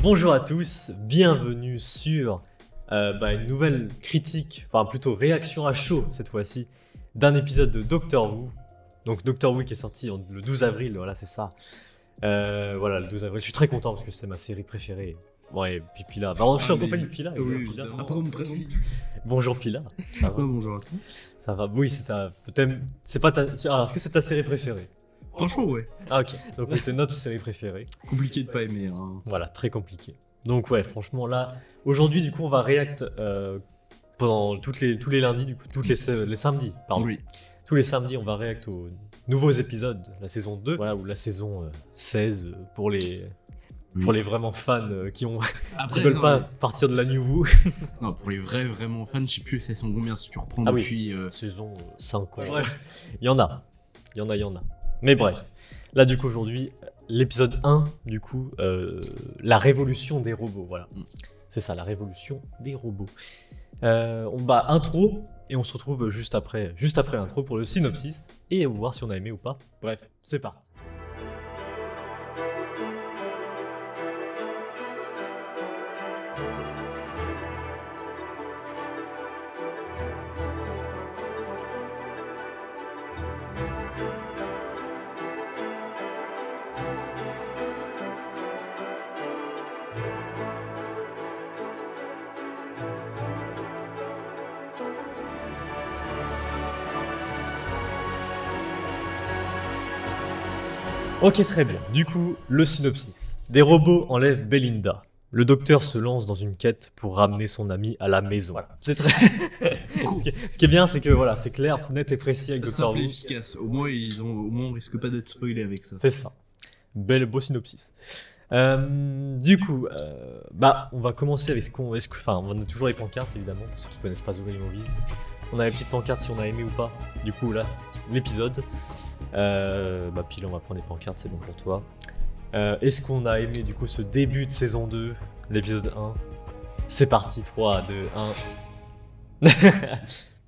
Bonjour à tous, bienvenue sur une nouvelle critique, enfin plutôt réaction à chaud cette fois-ci, d'un épisode de Doctor Who. Donc Doctor Who qui est sorti le 12 avril, voilà c'est ça. Le 12 avril, je suis très content parce que c'est ma série préférée. Bon et puis Pila, je suis en compagnie de Pila. Oui, Pila. après on me présente. Bonjour Pila, ça va? Bonjour à toi. Ça va, oui c'est ta... C'est pas ta... Ah, est-ce que c'est ta série préférée? Franchement, ouais. Ah ok, donc oui, c'est notre série préférée. Compliqué de pas aimer. Hein. Voilà, très compliqué. Donc ouais, franchement là, aujourd'hui du coup on va react pendant tous les lundis, du coup, les samedis, pardon. Oui. Tous les samedis on va react aux nouveaux épisodes, la saison 2, voilà, ou la saison 16 pour les vraiment fans qui veulent pas partir de la New Who. Non, pour les vraiment fans, je sais plus elles sont combien si tu reprends Ah depuis... saison 5 ans. Bref, il y en a. Mais bref, là du coup aujourd'hui, l'épisode 1, du coup, la révolution des robots, voilà. C'est ça, la révolution des robots. Intro, et on se retrouve juste après l'intro pour le synopsis, et on va voir si on a aimé ou pas. Bref, c'est parti. Ok, très bien. Du coup, le synopsis. Des robots enlèvent Belinda. Le docteur se lance dans une quête pour ramener son amie à la maison. Voilà. C'est très... ce qui est bien, c'est que voilà, c'est clair, net et précis avec Doctor Who. Simple et efficace. Au moins, on risque pas d'être spoilé avec ça. C'est ça. Beau synopsis. Du coup, on va commencer avec on a toujours les pancartes évidemment, pour ceux qui connaissent pas The Way Movies. On a les petites pancartes si on a aimé ou pas. Du coup, là, l'épisode. Pile, on va prendre les pancartes, c'est bon pour toi. Est-ce qu'on a aimé du coup ce début de saison 2, l'épisode 1? C'est parti, 3, 2, 1.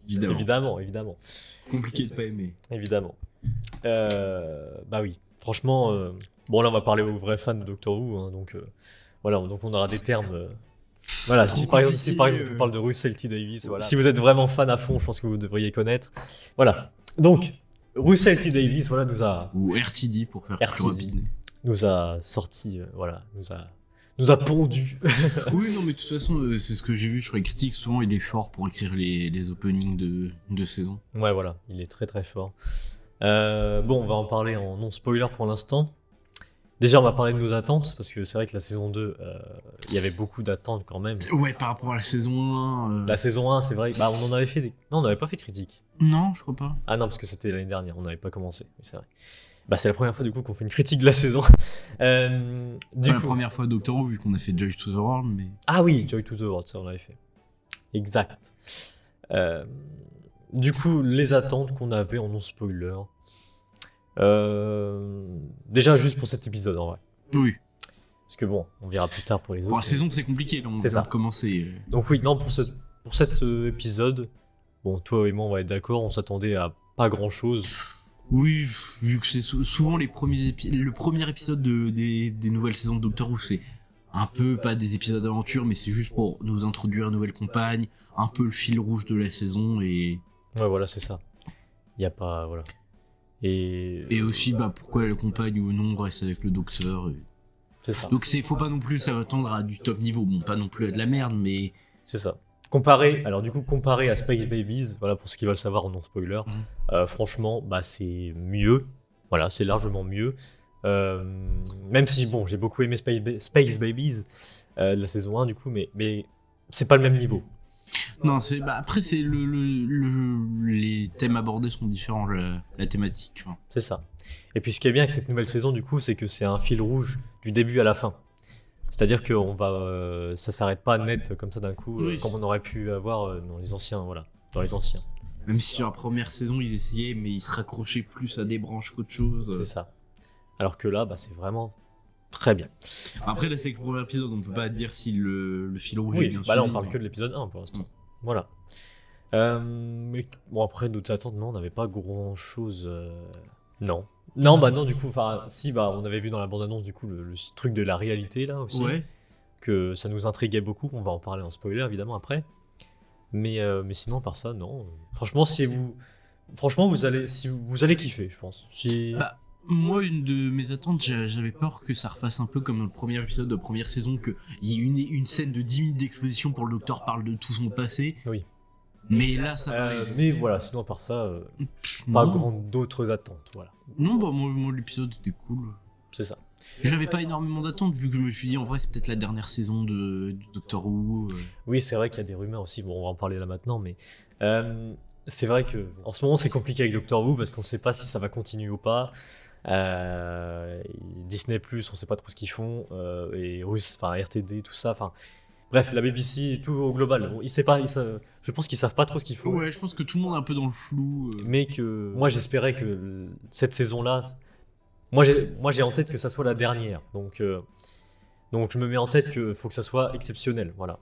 Évidemment. Compliqué de pas aimer. Évidemment. Oui, franchement, là on va parler aux vrais fans de Doctor Who, hein, donc on aura des termes. Voilà, si par exemple je vous parle de Russell T Davies, voilà. Si vous êtes vraiment fan à fond, je pense que vous devriez connaître. Voilà, donc Russell T Davies, voilà, ou RTD pour faire plus rapide. Nous a sorti, nous a pondu. Oui, non, mais de toute façon, c'est ce que j'ai vu sur les critiques. Souvent, il est fort pour écrire les openings de saison. Ouais, voilà, il est très très fort. On va en parler en non-spoiler pour l'instant. Déjà, on va parler de nos attentes, parce que c'est vrai que la saison 2, il y avait beaucoup d'attentes quand même. Ouais, par rapport à la saison 1. La saison 1, c'est vrai, on en avait fait Non, on n'avait pas fait de critique. Non, je crois pas. Ah non, parce que c'était l'année dernière, on n'avait pas commencé, c'est vrai. C'est la première fois du coup qu'on fait une critique de la saison. La première fois Doctor Who, vu qu'on a fait Joy to the World, mais... Ah oui, Joy to the World, ça on l'avait fait. Exact. Du coup, les attentes qu'on avait en non-spoiler. Déjà juste pour cet épisode en vrai. Oui. Parce que on verra plus tard pour les autres. Pour la saison, c'est compliqué, là, on va commencer. Donc oui, non, pour cet épisode, toi et moi, on va être d'accord, on s'attendait à pas grand-chose. Oui, vu que c'est souvent le premier épisode des nouvelles saisons de Doctor Who, c'est un peu, pas des épisodes d'aventure, mais c'est juste pour nous introduire une nouvelle compagne, un peu le fil rouge de la saison, et... Ouais, voilà, c'est ça. Il y a pas... Voilà. Et aussi, pourquoi la compagne ou non reste avec le docteur. C'est ça. Donc faut pas non plus s'attendre à du top niveau, pas non plus à de la merde, mais... C'est ça. Comparé à Space Babies, voilà, pour ceux qui veulent savoir en non-spoiler, franchement, c'est mieux. Voilà, c'est largement mieux. Même si, j'ai beaucoup aimé Space Babies de la saison 1, du coup, mais c'est pas le même niveau. Non, après, c'est les thèmes abordés sont différents, la thématique. Enfin. C'est ça. Et puis, ce qui est bien avec cette nouvelle saison, du coup, c'est que c'est un fil rouge du début à la fin. C'est-à-dire que ça s'arrête pas net comme ça d'un coup, comme on aurait pu avoir dans les anciens, voilà, dans les anciens. Même si sur la première saison ils essayaient, mais ils se raccrochaient plus à des branches qu'autre chose. C'est ça. Alors que là, c'est vraiment très bien. Après là, c'est que le premier épisode, on peut pas dire si le fil rouge est bien suivi. Là on parle que de l'épisode 1 pour l'instant. Voilà. Mais après d'autres attentes, non, on n'avait pas grand chose. Non. Non, non, du coup, on avait vu dans la bande-annonce du coup le truc de la réalité là aussi. Ouais. que ça nous intriguait beaucoup. On va en parler en spoiler évidemment après. Mais sinon, par ça, non. Franchement, vous allez kiffer, je pense. Bah, moi, une de mes attentes, j'avais peur que ça refasse un peu comme dans le premier épisode de la première saison, qu'il y ait une scène de 10 minutes d'exposition pour le docteur parle de tout son passé. Oui. Mais là, ça mais voilà, sinon, par ça, pas non. d'autres attentes. Voilà. Non, bah, moi l'épisode était cool. C'est ça. J'avais pas énormément d'attentes, vu que je me suis dit, en vrai, c'est peut-être la dernière saison du Doctor Who. Oui, c'est vrai qu'il y a des rumeurs aussi. Bon, on va en parler là maintenant, mais c'est vrai que en ce moment, c'est compliqué avec Doctor Who parce qu'on sait pas si ça va continuer ou pas. Disney+, on sait pas trop ce qu'ils font, et Russe, enfin RTD, tout ça, enfin bref, la BBC, tout au global. Bon, je pense qu'ils savent pas trop ce qu'ils font. Ouais, je pense que tout le monde est un peu dans le flou. Mais que moi, j'espérais que cette saison-là, moi j'ai en tête que ça soit la dernière, donc je me mets en tête que faut que ça soit exceptionnel, voilà.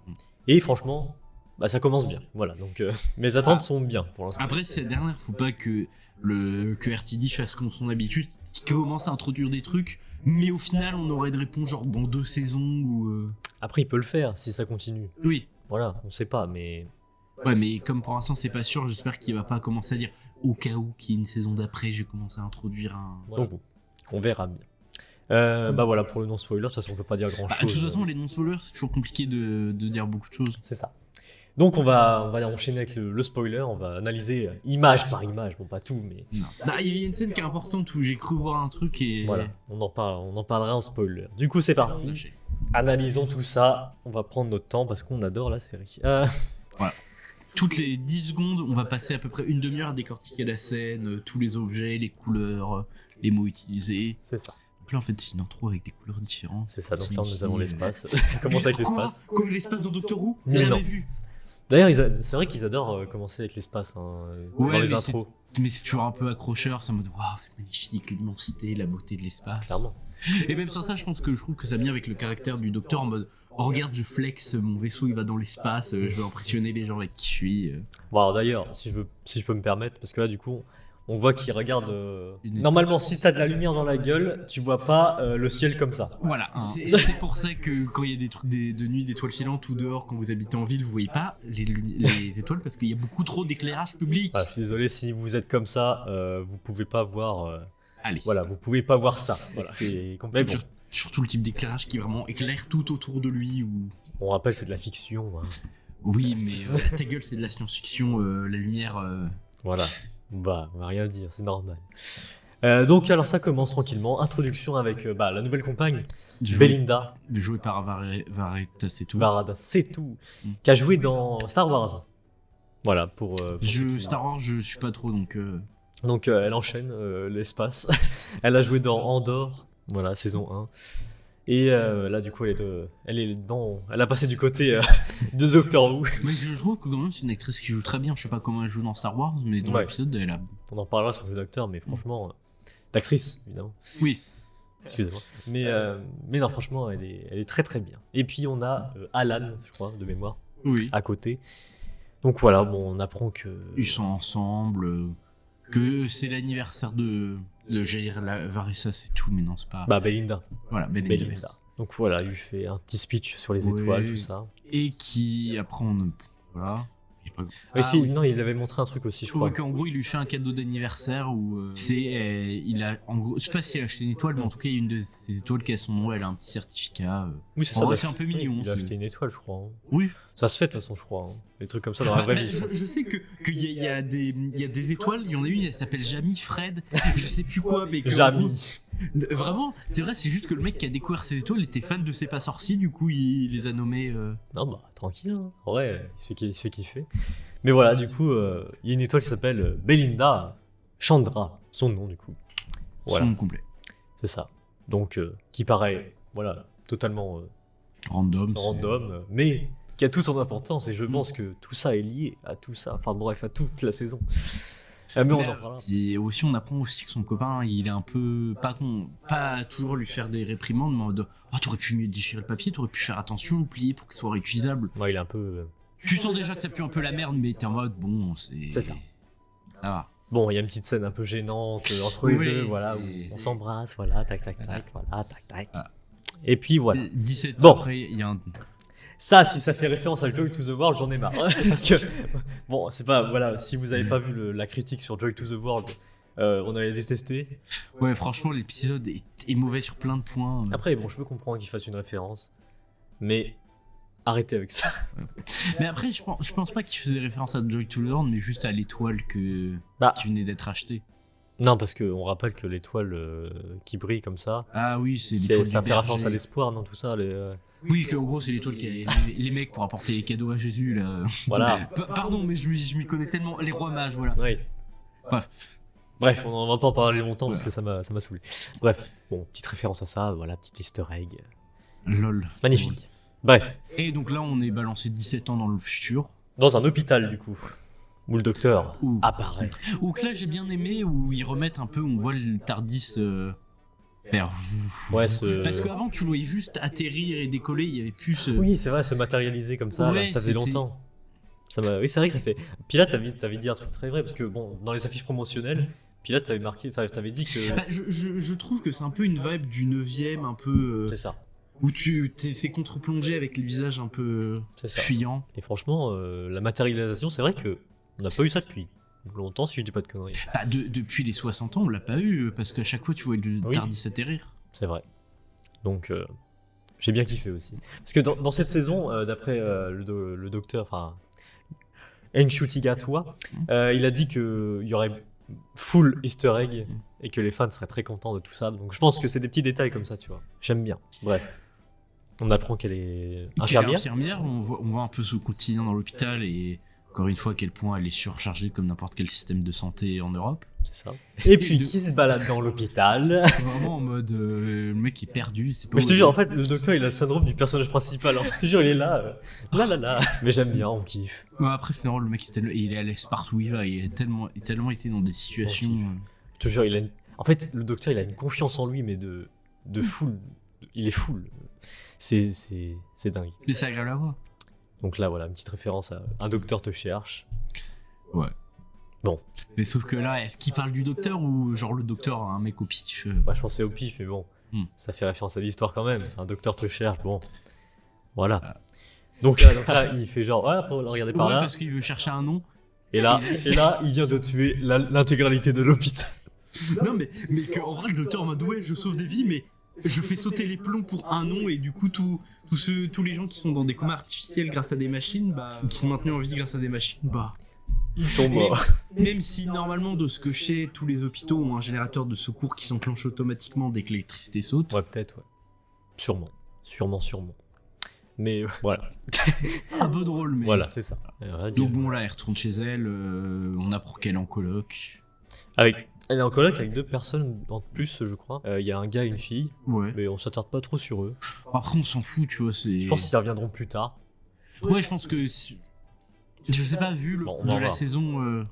Et franchement, bah ça commence bien, voilà. Donc mes attentes sont bien pour l'instant. Après, c'est la dernière, faut pas que RTD fasse comme son habitude, qui commence à introduire des trucs, mais au final, on aurait une réponse genre dans 2 saisons ou. Après, il peut le faire si ça continue. Oui. Voilà, on sait pas, mais. Ouais, mais comme pour l'instant, c'est pas sûr, j'espère qu'il va pas commencer à dire au cas où qu'il y ait une saison d'après, je vais commencer à introduire un. Voilà. Donc, on verra bien. Bah voilà, pour le non-spoiler, de toute façon, on peut pas dire grand-chose. De toute façon, les non-spoilers, c'est toujours compliqué de dire beaucoup de choses. C'est ça. Donc on va enchaîner avec le spoiler, on va analyser image par image, bon pas tout, mais... Non. Bah, il y a une scène qui est importante où j'ai cru voir un truc et... Voilà, on en parlera en spoiler. Du coup c'est parti, analysons tout ça, on va prendre notre temps parce qu'on adore la série. Voilà. Toutes les 10 secondes, on va passer à peu près une demi-heure à décortiquer la scène, tous les objets, les couleurs, les mots utilisés. C'est ça. Donc là en fait c'est une intro avec des couleurs différentes. C'est ça, donc là nous avons l'espace. On commence avec l'espace. Comme l'espace dans Doctor Who, Mais jamais non. vu. D'ailleurs, c'est vrai qu'ils adorent commencer avec l'espace dans les intros. Mais c'est toujours un peu accrocheur, c'est en mode waouh, c'est magnifique, l'immensité, la beauté de l'espace. Clairement. Et même sans ça, je trouve que ça vient avec le caractère du docteur en mode oh, regarde, je flex, mon vaisseau il va dans l'espace, je veux impressionner les gens avec qui je suis. Bon, alors d'ailleurs, si je peux me permettre, parce que là, du coup, on voit qu'il regarde. Une- Normalement, si t'as de la lumière dans la gueule, tu vois pas le ciel comme ça. Voilà, c'est pour ça que quand il y a des trucs de nuit, d'étoiles filantes ou dehors, quand vous habitez en ville, vous voyez pas les étoiles parce qu'il y a beaucoup trop d'éclairage public. Ah, je suis désolé si vous êtes comme ça, vous pouvez pas voir. Allez. Voilà, vous pouvez pas voir ça. Voilà, c'est Même complètement. surtout le type d'éclairage qui vraiment éclaire tout autour de lui. On rappelle, c'est de la fiction. Hein. Oui, mais ta gueule, c'est de la science-fiction, la lumière. Voilà. Bah, on va rien dire, c'est normal. Donc, alors ça commence tranquillement. Introduction avec la nouvelle compagne, Belinda. Joué par Vareta, c'est tout. Varada, c'est tout. Qui a joué dans Star Wars. Voilà, pour Star Wars, je suis pas trop donc. Donc elle enchaîne l'espace. Elle a joué dans Andor, voilà, saison 1. Et là du coup elle a passé du côté de Doctor Who. Mais je trouve que quand même c'est une actrice qui joue très bien. Je sais pas comment elle joue dans Star Wars, mais dans Ouais. l'épisode elle a. On en parlera sur ce docteur, mais franchement, d'actrice évidemment. Oui. Excusez-moi. Mais non, franchement, elle est très très bien. Et puis on a Alan, je crois, de mémoire, Oui. à côté. Donc voilà, bon, on apprend que. Ils sont ensemble. Que c'est l'anniversaire de Jair Varessa, c'est tout, mais non, c'est pas. Belinda. Voilà, Belinda. Donc voilà, il lui fait un petit speech sur les Ouais. étoiles, tout ça. Et qui, après, voilà. Il y a pas- Oui, si, oui. non, il avait montré un truc aussi, je crois. Ouais, qu'en gros, il lui fait un cadeau d'anniversaire où il a, en gros, je sais pas s'il a acheté une étoile, mais en tout cas, il y a une de ces étoiles qui a son nom, elle a un petit certificat. Oui, c'est En ça. vrai, c'est un peu mignon, Il a c'est- acheté une étoile, je crois. Hein. Oui. Ça se fait de toute façon, je crois. Hein. Des trucs comme ça dans la vraie Bah, vie. je sais qu'il y a des étoiles, il y en a une, elle s'appelle Jamie Fred, je sais plus quoi, mais que, en gros, Jamie. vraiment, c'est vrai, c'est juste que le mec qui a découvert ces étoiles était fan de C'est pas sorcier, du coup il les a nommés. Non, bah, tranquille. Hein. Ouais, il se fait kiffer. Mais voilà, du coup, il y a une étoile qui s'appelle Belinda Chandra, son nom, du coup. Voilà, Son nom complet. c'est ça. Donc, qui paraît, voilà, totalement Random. c'est- random, mais qui a toute son importance. Et je pense que tout ça est lié à tout ça. Enfin, bref, à toute la saison. Mais on en parlera. Et aussi, on apprend aussi que son copain, il est un peu pas toujours lui faire des réprimandes, mais en mode oh, t'aurais pu mieux déchirer le papier, t'aurais pu faire attention, ou plier pour qu'il soit réutilisable. Ouais, il est un peu. Tu sens déjà que ça pue un peu la merde, mais t'es en mode bon, c'est. C'est ça. Ça va. Bon, il y a une petite scène un peu gênante entre Oui, les deux, voilà, où c'est- on s'embrasse, voilà, tac, tac, tac, Voilà. voilà, tac, tac. Ah. Et puis voilà. 17 ans Bon. après, il y a un... Ça, si ça fait référence à Joy to the World, j'en ai marre. Parce que, bon, c'est pas, voilà, si vous avez pas vu la critique sur Joy to the World, on avait détesté. Ouais, franchement, l'épisode est mauvais sur plein de points. Après, bon, je peux comprendre qu'il fasse une référence, mais arrêtez avec ça. Mais après, je pense pas qu'il faisait référence à Joy to the World, mais juste à l'étoile qui venait d'être achetée. Non, parce qu'on rappelle que l'étoile qui brille comme ça, Ah oui, c'est l'étoile ça du fait référence à berger. l'espoir, non, tout ça. Oui, qu'en gros, c'est l'étoile qui a les mecs pour apporter les cadeaux à Jésus, là. Voilà. Pardon, mais je m'y connais tellement. Les rois mages, voilà. Oui. Bref. Bref, on va pas en parler longtemps parce que ça m'a saoulé. Bref, bon, petite référence à ça, voilà, petit easter egg. Lol. Magnifique. Bref, Et donc là, on est balancé 17 ans dans le futur. dans un hôpital, du coup, où le docteur Ouh. apparaît. Ou que là, j'ai bien aimé, où ils remettent un peu, on voit le Tardis vers vous. Ouais, Parce qu'avant, tu le voyais juste atterrir et décoller, il y avait plus ce... Oui, c'est vrai, se matérialiser comme ça, Ouais, là, ça faisait c'était- longtemps. Oui, c'est vrai que ça fait. Puis là, t'avais dit un truc très vrai, parce que bon, dans les affiches promotionnelles, puis là, t'avais dit que. Bah, je trouve que c'est un peu une vibe du 9ème, un peu... C'est ça, où c'est contre-plongé avec les visages un peu c'est ça. fuyants. Et franchement, la matérialisation, c'est vrai que on n'a pas eu ça depuis longtemps, si je dis pas de conneries. Bah, depuis les 60 ans, on l'a pas eu, parce qu'à chaque fois, tu vois le Oui. Tardis atterrir. C'est vrai. Donc, j'ai bien kiffé aussi. Parce que dans cette saison, d'après le docteur, enfin, Enshutigatua, il a dit qu'il y aurait full easter egg et que les fans seraient très contents de tout ça. Donc, je pense que c'est des petits détails comme ça, tu vois. J'aime bien. Bref. On apprend qu'elle est infirmière. Infirmière, on voit un peu son quotidien dans l'hôpital et encore une fois à quel point elle est surchargée comme n'importe quel système de santé en Europe. C'est ça. Et puis, qui se balade dans l'hôpital. Vraiment en mode le mec est perdu. C'est pas Mais je te où jure, en aller. fait, le docteur, il a le syndrome du personnage principal. En fait, toujours, il est là. Là. Mais j'aime bien, on kiffe. Ouais, après c'est drôle, le mec il est à l'aise partout où il va. Il a tellement été dans des situations. Je te jure, en fait, le docteur, il a une confiance en lui, mais de full. Il est full. C'est dingue. Mais c'est agréable à voir. Donc là, voilà, une petite référence à Un docteur te cherche. Ouais. Bon. Mais sauf que là, est-ce qu'il parle du docteur ou genre le docteur a un mec au pif Moi, je pensais au pif, mais bon, ça fait référence à l'histoire quand même. Un docteur te cherche, bon. Voilà. Donc là, il fait genre, ouais, pour le regarder par Ouais, là. parce qu'il veut chercher un nom. Et là, il vient de tuer l'intégralité de l'hôpital. Non, mais en vrai, le docteur m'a dit ouais, je sauve des vies, mais je fais sauter les plombs pour un nom, et du coup, tous les gens qui sont dans des comas artificiels grâce à des machines, ou qui sont maintenus en vie grâce à des machines, Ils sont morts. même si normalement, de ce que je sais, tous les hôpitaux ont un générateur de secours qui s'enclenche automatiquement dès que l'électricité saute. Ouais, peut-être, ouais. Sûrement. Mais voilà. Un peu drôle, mais. Voilà, c'est ça. Rien à dire. Donc bon, là, elle retourne chez elle, on apprend qu'elle est en coloc. Elle est en coloc avec 2 personnes en plus, je crois. Il y a un gars et une fille, Ouais. mais on s'attarde pas trop sur eux. Après, on s'en fout, tu vois, c'est. Je pense qu'ils reviendront plus tard. Ouais, je pense que. Je sais pas, vu Bon, on va de la voir. saison.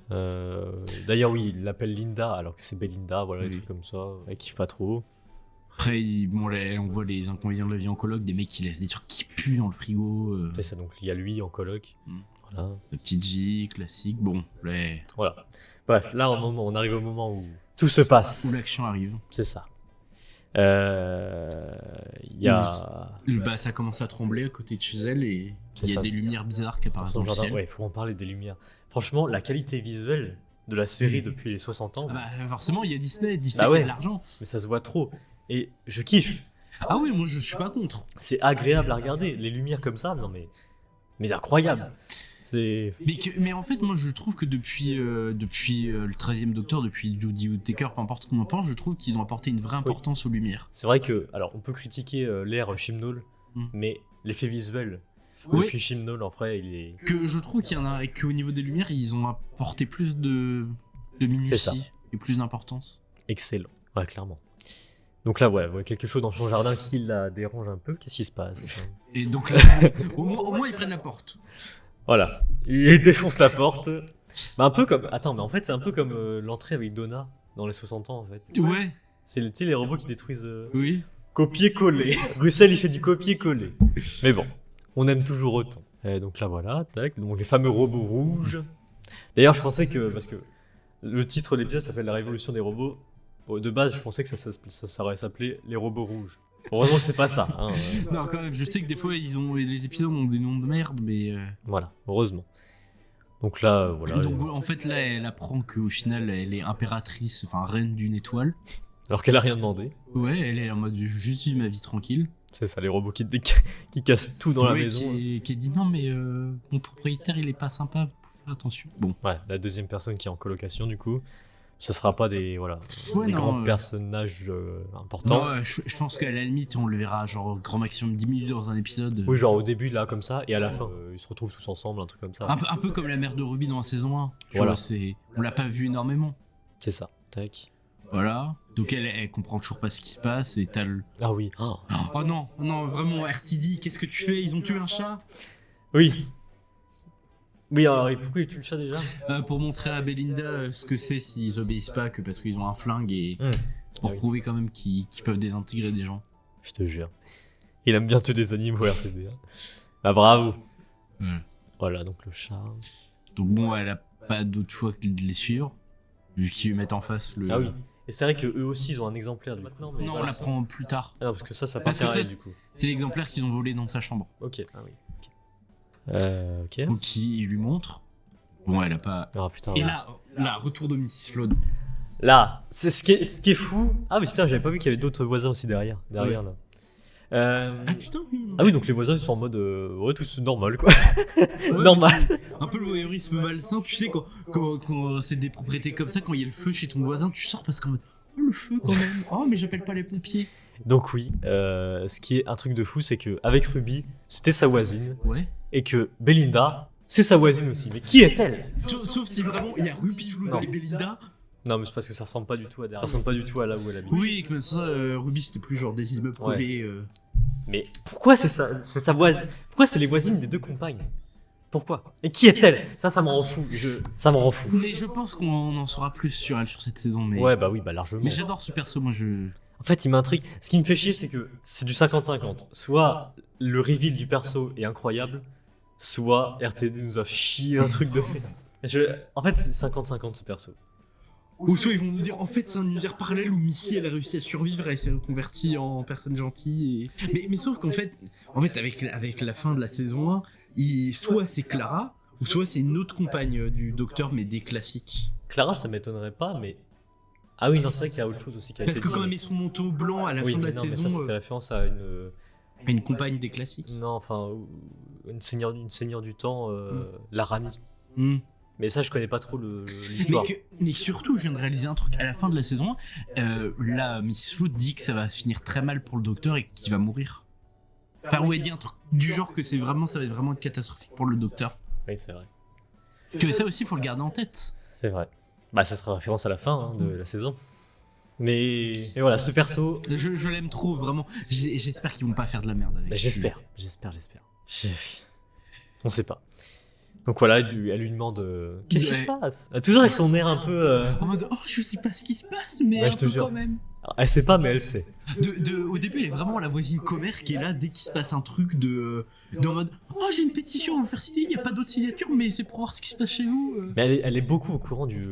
D'ailleurs, oui, il l'appelle Linda alors que c'est Belinda, voilà, des Oui. trucs comme ça. Elle kiffe pas trop. Après, on voit les inconvénients de la vie en coloc, des mecs qui laissent des trucs qui puent dans le frigo. C'est ça, donc il y a lui en coloc. Mm. Voilà. Sa petite vie classique. Bon, là, Voilà. Bref, là, on arrive au moment où tout se passe. où l'action arrive. C'est ça. Il y a. Bah, ça commence à trembler à côté de chez elle et C'est il y a ça. des lumières bizarres qui apparaissent Son dans le jardin. ciel. Ouais, il faut en parler des lumières. Franchement, la qualité visuelle de la série depuis les 60 ans, Ah bah, forcément, il y a Disney Ah qui ouais. a de l'argent. mais ça se voit trop. Et je kiffe. Ah oui, moi je suis pas contre. C'est agréable à regarder. Les lumières comme ça, non mais incroyable. C'est. Mais en fait, moi je trouve que depuis le 13e Docteur, depuis Jodie Whittaker, peu importe ce qu'on en pense, je trouve qu'ils ont apporté une vraie importance aux lumières. C'est vrai que, alors, on peut critiquer l'ère Chibnall, Mm. mais l'effet visuel Oui. depuis Chibnall, après, il est. Que je trouve qu'il y en a, et qu'au niveau des lumières, ils ont apporté plus de C'est ça. minutie et plus d'importance. Excellent. Ouais, clairement. Donc là, ouais, quelque chose dans son jardin qui la dérange un peu. Qu'est-ce qui se passe? Et donc là, au moins ils prennent la porte. Voilà. Il défonce la porte. Bah, un peu comme. Attends, mais en fait, c'est un peu comme l'entrée avec Donna dans les 60 ans, en fait. Ouais, C'est tu sais, les robots qui détruisent. oui. Copier-coller. Bruxelles, il fait du copier-coller. Mais bon, on aime toujours autant. Et donc là, voilà, tac. Donc les fameux robots rouges. D'ailleurs, je pensais que. Parce que le titre de l'épisode s'appelle La révolution des robots. De base, je pensais que ça aurait s'appelé Les robots rouges. Heureusement que c'est pas ça. Hein, Non, quand même, je sais que des fois, les épisodes ont des noms de merde, mais... Voilà, heureusement. Donc là, voilà. Donc, en fait, là, elle apprend qu'au final, elle est impératrice, enfin, reine d'une étoile. Alors qu'elle a rien demandé. Ouais, elle est en mode, juste vis ma vie tranquille. C'est ça, les robots qui cassent tout dans la Ouais, maison. qui dit, non, mais mon propriétaire, il est pas sympa, vous pouvez faire attention. Bon. Ouais, la deuxième personne qui est en colocation, du coup. Ce sera pas des, Ouais, des non, grands personnages importants. Non, je pense qu'à la limite, on le verra genre grand maximum 10 minutes dans un épisode. Oui, genre au début, là, comme ça, et à la fin, ils se retrouvent tous ensemble, un truc comme ça. Un peu comme la mère de Ruby dans la saison 1. Tu Voilà. vois, on l'a pas vu énormément. C'est ça. Tac. Voilà. Donc elle comprend toujours pas ce qui se passe et t'as le... Ah oui. Ah. Oh non, non, vraiment, RTD, qu'est-ce que tu fais? Ils ont tué un chat? Oui. Oui, alors, et pourquoi ils tuent le chat déjà? Pour montrer à Belinda ce que c'est s'ils obéissent pas que parce qu'ils ont un flingue et c'est pour Ah oui. prouver quand même qu'ils peuvent désintégrer des gens. Je te jure. Il aime bien tuer des animaux, RTD. Hein. Bah bravo. Voilà, donc le chat. Donc bon, elle a pas d'autre choix que de les suivre, vu qu'ils lui mettent en face le... Ah oui. Et c'est vrai qu'eux aussi, ils ont un exemplaire. Maintenant, mais Non, on voilà, l'apprend plus tard. Ah non, parce que ça Parce que appartient à elle, ça- du coup. C'est l'exemplaire qu'ils ont volé dans sa chambre. Ok. Ah oui. Ok. Donc il lui montre. Bon, elle a pas... Ah putain. Et ouais. là, retour de Mrs. Flood. Là, c'est ce qui est fou. Ah mais putain, j'avais pas vu qu'il y avait d'autres voisins aussi derrière là. Ah putain, oui. Ah oui, donc les voisins ils sont en mode ouais, tout c'est normal quoi. Ouais, Normal. Un peu le voyeurisme malsain, tu sais, quand c'est des propriétés comme ça, quand il y a le feu chez ton voisin, tu sors parce qu'en mode, oh le feu quand même, oh mais j'appelle pas les pompiers. Donc oui, ce qui est un truc de fou, c'est que avec Ruby, c'était sa voisine Ouais. et que Belinda, c'est sa voisine aussi. Mais qui est-elle? Sauf si vraiment il y a Ruby Flood Non. et Belinda. Non, mais c'est parce que ça ressemble pas du tout à ça ressemble pas du tout à là où elle habite. Oui, et que même ça, Ruby c'était plus genre des immeubles Ouais. collés. Mais pourquoi c'est sa voisine? Pourquoi c'est les voisines des deux compagnes? Pourquoi? Et qui est-elle? Ça me rend fou. Ça me rend fou. Mais je pense qu'on en saura plus sur elle sur cette saison. Mais... Ouais, bah oui, bah largement. Mais j'adore ce perso, moi je. En fait, il m'intrigue. Ce qui me fait chier, c'est que c'est du 50-50. Soit le reveal du perso est incroyable, soit RTD nous a chié un truc de... En fait, c'est 50-50 ce perso. Ou soit ils vont nous dire en fait c'est un univers parallèle où Missy elle a réussi à survivre et elle s'est reconvertie en personne gentille. Mais sauf qu'en fait, avec la fin de la saison 1, soit c'est Clara, ou soit c'est une autre compagne du docteur mais des classiques. Clara, ça m'étonnerait pas, mais... Ah oui, non, c'est vrai qu'il y a autre chose aussi qui a Parce été que quand dit. elle met son manteau blanc à la Oui, fin de mais la non, mais saison, ça, c'était référence à une compagne des classiques. Non, enfin, une seigneur du temps, la Rani. Hmm. Mais ça, je connais pas trop l'histoire. Mais surtout, je viens de réaliser un truc. À la fin de la saison 1, là, Mrs. Flood dit que ça va finir très mal pour le docteur et qu'il va mourir. Enfin, ou elle dit un truc du genre que ça va être vraiment catastrophique pour le docteur. Oui, c'est vrai. Que ça aussi, faut le garder en tête. C'est vrai. Bah, ça sera référence à la fin hein, de la saison. Mais voilà, ce perso... Je l'aime trop, vraiment. J'espère qu'ils vont pas faire de la merde avec. Bah, j'espère. On sait pas. Donc voilà, elle lui demande qu'est-ce qui se passe. Toujours avec son air un peu. En mode, oh, je sais pas ce qui se passe, mais Ouais, un je te peu jure. quand même. Alors, elle sait pas, mais elle sait. Au début, elle est vraiment la voisine commère qui est là dès qu'il se passe un truc en mode, oh, j'ai une pétition à vous faire signer, il y a pas d'autres signatures, mais c'est pour voir ce qui se passe chez vous. Mais elle est beaucoup au courant du.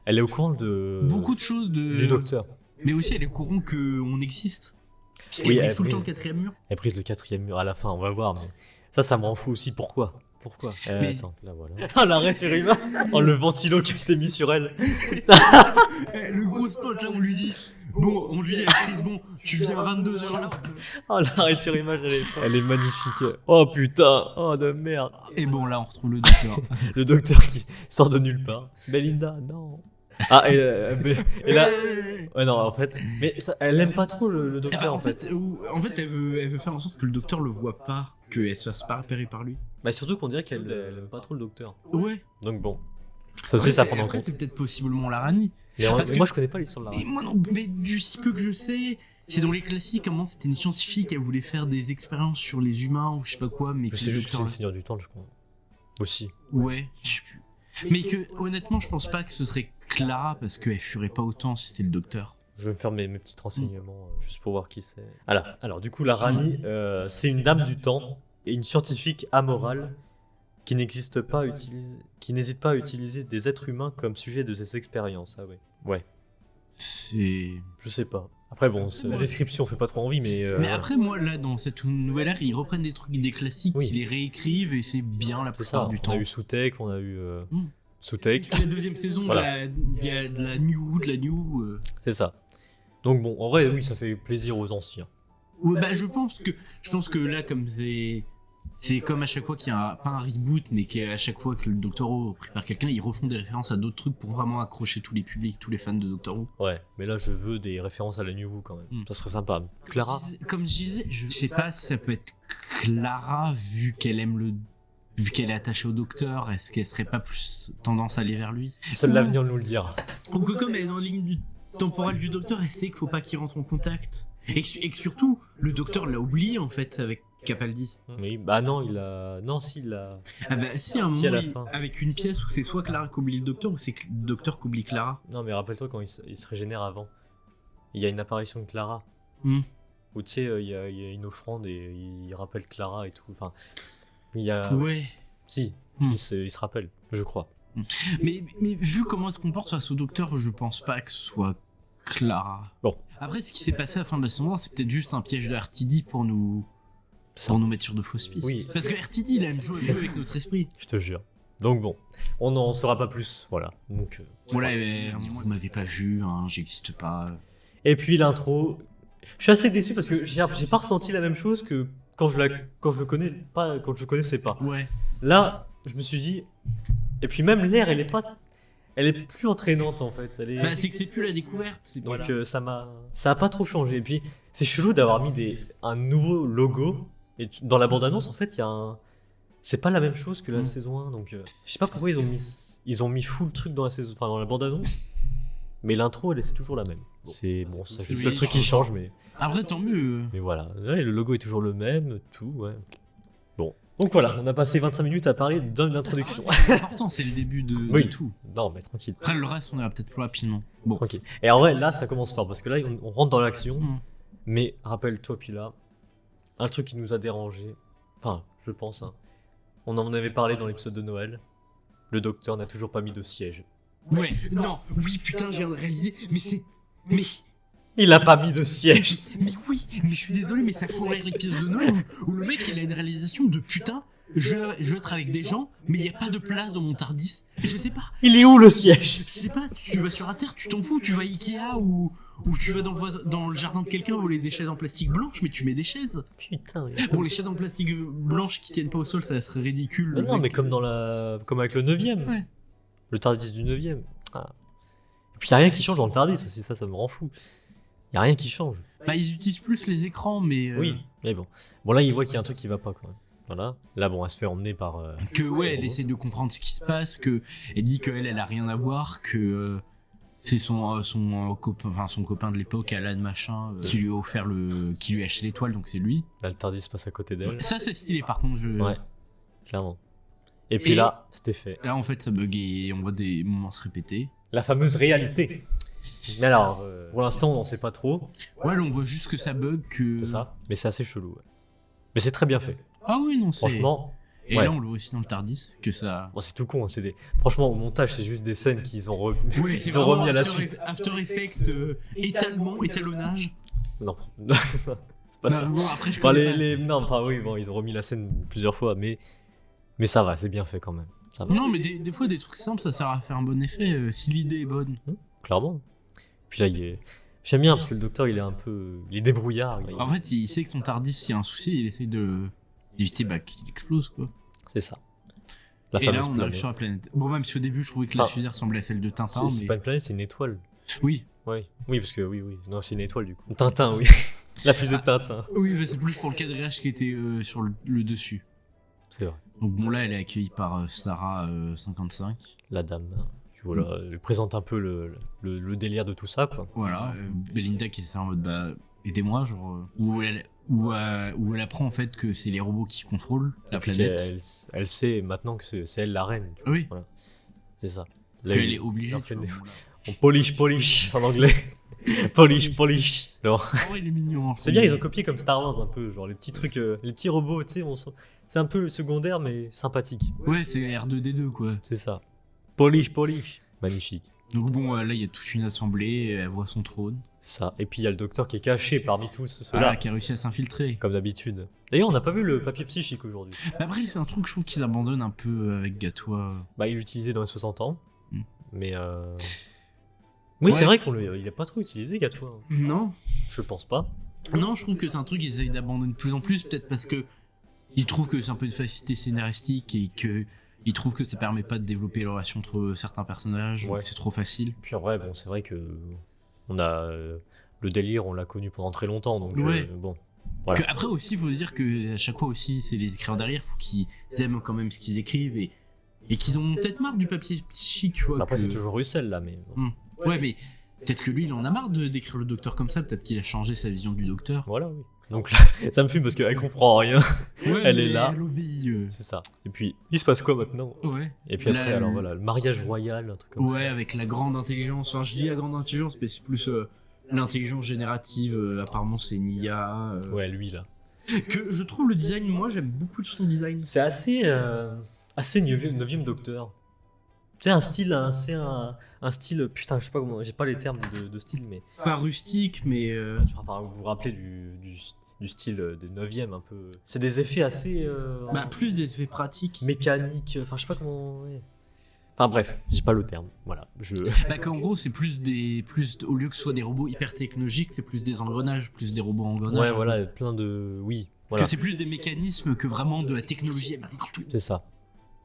Elle est au courant de. Beaucoup de choses Du docteur. Mais aussi, elle est au courant qu'on existe. Puisqu'elle Oui, brise elle tout le temps brise. le quatrième mur. Elle brise le 4e mur à la fin, on va voir. Mais ça me rend fou aussi. Pourquoi Mais- Attends, là voilà. Ah, l'arrêt sur Ima Oh, le ventilo qui a été mis sur elle. Le gros spot, là, on lui dit, bon, on lui dit, Chris, bon, tu viens à 22h là. Oh, l'arrêt sur image, elle est magnifique. Oh putain, oh de merde. Et bon, là, on retrouve le docteur. Le docteur qui sort de nulle part. Belinda, non. Ah, et là. Ouais, non, en fait. Mais ça, elle aime pas trop le Eh docteur ben, en fait. en fait, elle veut faire en sorte que le docteur le voit pas, qu'elle se fasse pas repérer par lui. Bah, surtout qu'on dirait qu'elle aime pas trop le docteur. Ouais. Donc bon. Ça aussi, ça prend en Après, compte. c'est peut-être possiblement la Rani. Mais parce que- moi, je connais pas l'histoire de la Mais moi non, mais du si peu que je sais, c'est dans les classiques, à un moment c'était une scientifique, elle voulait faire des expériences sur les humains ou je sais pas quoi, mais Je que sais le juste que c'est docteur- le Seigneur du Temps, je crois. Aussi. Ouais, je sais plus. Mais que honnêtement, je pense pas que ce serait Clara parce qu'elle fuirait pas autant si c'était le docteur. Je vais me faire mes petits renseignements juste pour voir qui c'est. Alors, du coup, la Rani, c'est une dame du temps et une scientifique amorale qui n'hésite pas à utiliser des êtres humains comme sujet de ses expériences. Ah ouais. Ouais, C'est. je sais pas. Après, bon, la description fait pas trop envie, mais. Mais après, moi, là, dans cette nouvelle ère, ils reprennent des trucs, des classiques, Oui. ils les réécrivent et c'est bien la c'est plupart ça. du On temps. a eu Soutech, on a eu. Mm. Soutech. La deuxième saison, Voilà. il y a de la new. C'est ça. Donc, bon, en vrai, oui, ça fait plaisir aux anciens. Ouais, bah, je pense que là, comme c'est comme à chaque fois qu'il y a pas un reboot, mais qu'à chaque fois que le Doctor Who prépare quelqu'un, ils refont des références à d'autres trucs pour vraiment accrocher tous les publics, tous les fans de Doctor Who. Ouais, mais là, je veux des références à la New Who quand même. Mm. Ça serait sympa. Clara. Comme je disais, je sais pas si ça peut être Clara, vu qu'elle est attachée au Docteur, est-ce qu'elle serait pas plus tendance à aller vers lui? Seul l'avenir nous le dira. Ou que comme elle est dans la ligne temporelle du Docteur, elle sait qu'il faut pas qu'il rentre en contact. Et que surtout, le Docteur l'a oublié en fait avec Capaldi. Oui, bah non, il a. Non, si, il a. Ah bah si, à un Si, à moment, la fin. avec une pièce où c'est soit Clara qui oublie le Docteur, ou c'est le Docteur qui oublie Clara. Non, mais rappelle-toi quand il se régénère avant. Il y a une apparition de Clara. Hmm. Où tu sais, il y a une offrande et il rappelle Clara et tout. Enfin, il y a. Ouais. Si, Hmm. il se rappelle, je crois. Mais vu comment elle se comporte face au Docteur, je pense pas que ce soit Clara. Bon. Après, ce qui s'est passé à la fin de la saison 1, c'est peut-être juste un piège de RTD pour nous mettre sur de fausses pistes. Oui. Parce que RTD, il aime jouer avec notre esprit. Je te jure. Donc bon, on n'en saura pas plus. Voilà. Donc, Voilà, vous m'avez pas vu, hein, j'existe pas. Et puis l'intro. Je suis assez déçu parce que j'ai pas ressenti la même chose que quand je le connaissais pas. Ouais. Là, je me suis dit. Et puis même l'air, elle est plus entraînante en fait. Elle est... Bah, c'est que c'est plus la découverte. C'est Donc voilà. ça a pas trop changé. Et puis c'est chelou d'avoir mis un nouveau logo. Et dans la bande-annonce, en fait, il y a un. C'est pas la même chose que la saison 1. Donc je sais pas pourquoi ils ont mis full truc dans dans la bande-annonce. Mais l'intro, c'est toujours la même. C'est juste Oui, le truc qui change, mais. Après, tant mieux. Mais voilà, ouais, le logo est toujours le même, tout, ouais. Bon. Donc voilà, on a passé 25 minutes à parler d'introduction. L'important, c'est le début de Oui. tout. Non, mais tranquille. Après, le reste, on ira peut-être plus rapidement. Bon. Tranquille. Et en vrai, là, ça commence fort, parce que là, on rentre dans l'action. Hmm. Mais rappelle-toi, puis là, un truc qui nous a dérangé, enfin, je pense, hein. On en avait parlé dans l'épisode de Noël. Le Docteur n'a toujours pas mis de siège. Ouais, non, oui, putain, je viens de réaliser, mais Il a pas mis de siège. oui, mais je suis désolé, mais ça fout rire l'épisode de Noël où le mec, il a une réalisation de putain, je vais être avec des gens, mais il y a pas de place dans mon Tardis. Je sais pas, Il est où le siège? je sais pas, tu vas sur la Terre, tu t'en fous, tu vas à Ikea ou tu vas dans le jardin de quelqu'un voler des chaises en plastique blanche, mais tu mets des chaises. Putain. Bon, les chaises en plastique blanche qui tiennent pas au sol, ça serait ridicule. Mais le non, mec. mais comme avec le 9ème. Ouais. Le Tardis du 9ème. Ah. Et puis y a rien qui change dans le Tardis aussi, ça me rend fou. Y a rien qui change. Bah, ils utilisent plus les écrans, mais. Oui, mais bon. Bon, là, il voit qu'il y a un truc qui va pas quand même. Voilà. Là, bon, elle se fait emmener par. Que ouais, elle essaie de comprendre ce qui se passe, que elle dit qu'elle a rien à voir, que c'est son copain de l'époque, Alan machin, qui lui a offert qui lui a acheté l'étoile, donc c'est lui. Là, le Tardis passe à côté d'elle. Ça c'est stylé, par contre. Ouais, clairement. Et puis là, c'était fait. Là en fait ça bug et on voit des moments se répéter. La fameuse réalité. Mais alors, pour l'instant, on n'en sait pas trop. Ouais, là on voit juste que ça bug, que. C'est ça. Mais c'est assez chelou. Ouais. Mais c'est très bien fait. Ah oui, non, c'est. Franchement. Et ouais. là on le voit aussi dans le Tardis, que ça. Bon, c'est tout con. Hein, franchement, au montage, c'est juste des scènes qu'ils ont, Ouais, ils ont remis à la After suite. After Effects, étalonnage. Non. C'est pas ça. Bon, après je Enfin, connais pas. Non, enfin oui, bon, ils ont remis la scène plusieurs fois, mais ça va, c'est bien fait quand même. Ça va. Non, mais des fois des trucs simples, ça sert à faire un bon effet, si l'idée est bonne. Clairement. Puis là, j'aime bien parce que le Docteur, il est débrouillard. En fait, il sait que son Tardis, s'il y a un souci, il essaie d'éviter qu'il explose, quoi. C'est ça. La Et là, fameuse on planète. arrive sur la planète. Bon, même si au début, je trouvais que la fusée ressemblait à celle de Tintin, C'est mais... pas une planète, c'est une étoile. Oui. Oui, parce que oui. Non, c'est une étoile du coup. Tintin, oui. La fusée de Tintin. Oui, mais c'est plus pour le quadrillage qui était sur le dessus. C'est vrai. Donc bon, là, elle est accueillie par Sarah 55. La dame. Puis voilà, elle présente un peu le délire de tout ça, quoi. Voilà, Belinda qui est en mode, bah, aidez-moi, genre... où elle apprend en fait que c'est les robots qui contrôlent la Puis planète. elle sait maintenant que c'est elle la reine. Tu vois. Oui. Voilà. C'est ça. Là, Qu'elle est obligée, leur tu fait vois. des- On polish en anglais. polish. Alors, Oh, il est mignon. hein, c'est bien, ils ont copié comme Star Wars un peu, genre les petits trucs, les petits robots, tu sais, c'est un peu secondaire mais sympathique. Ouais, c'est R2D2, quoi. C'est ça. Polish. Magnifique. Donc bon, là, il y a toute une assemblée, elle voit son trône. C'est ça. Et puis il y a le docteur qui est caché parmi tous ceux-là, Voilà, qui a réussi à s'infiltrer. comme d'habitude. D'ailleurs, on n'a pas vu le papier psychique aujourd'hui. Mais après, c'est un truc, je trouve qu'ils abandonnent un peu avec Gatois. Bah, il l'utilisait dans les 60 ans. Mm. Mais oui, Ouais. c'est vrai qu'il a pas trop utilisé, Gatois. Non. Je pense pas. Non, je trouve que c'est un truc qu'ils essayent d'abandonner de plus en plus, peut-être parce que ils trouvent que c'est un peu une facilité scénaristique et que ils trouvent que ça permet pas de développer les relations entre certains personnages, ou Ouais. que c'est trop facile. Puis en vrai, bon, c'est vrai que on a le délire, on l'a connu pendant très longtemps, donc Ouais. bon. Voilà. Que après aussi, il faut dire que à chaque fois aussi, c'est les écrivains derrière, faut qu'ils aiment quand même ce qu'ils écrivent et qu'ils ont peut-être marre du papier psychique, tu vois. Après, que- c'est toujours Russell là, mais bon. Ouais, mais peut-être que lui, il en a marre d'écrire le docteur comme ça, peut-être qu'il a changé sa vision du docteur. Voilà, oui. Donc là, ça me fume parce qu'elle comprend rien. Ouais, Elle mais est là. Elle obéit. C'est ça. Et puis, il se passe quoi maintenant? Ouais. Et puis après, Là, alors voilà, le mariage royal, un truc comme Ouais, avec la grande intelligence. Enfin, je dis la grande intelligence, mais c'est plus l'intelligence générative. Apparemment, c'est Nia. ça. Ouais, lui là. Que je trouve le design, moi, j'aime beaucoup de son design. C'est assez 9ème docteur. C'est un style, c'est un style, putain, je sais pas comment, j'ai pas les termes de style, mais. Pas rustique, mais. Enfin, vous vous rappelez du style des 9ème un peu. C'est des effets assez. Bah, plus des effets pratiques. Mécaniques, enfin, je sais pas comment. Ouais. Enfin, bref, j'ai pas le terme, voilà. Bah, qu'en gros, c'est plus des. Au lieu que ce soit des robots hyper technologiques, c'est plus des engrenages, plus des robots engrenages. Ouais, voilà, plein de. Oui, voilà. Que c'est plus des mécanismes que vraiment de la technologie. Bah, partout. C'est ça.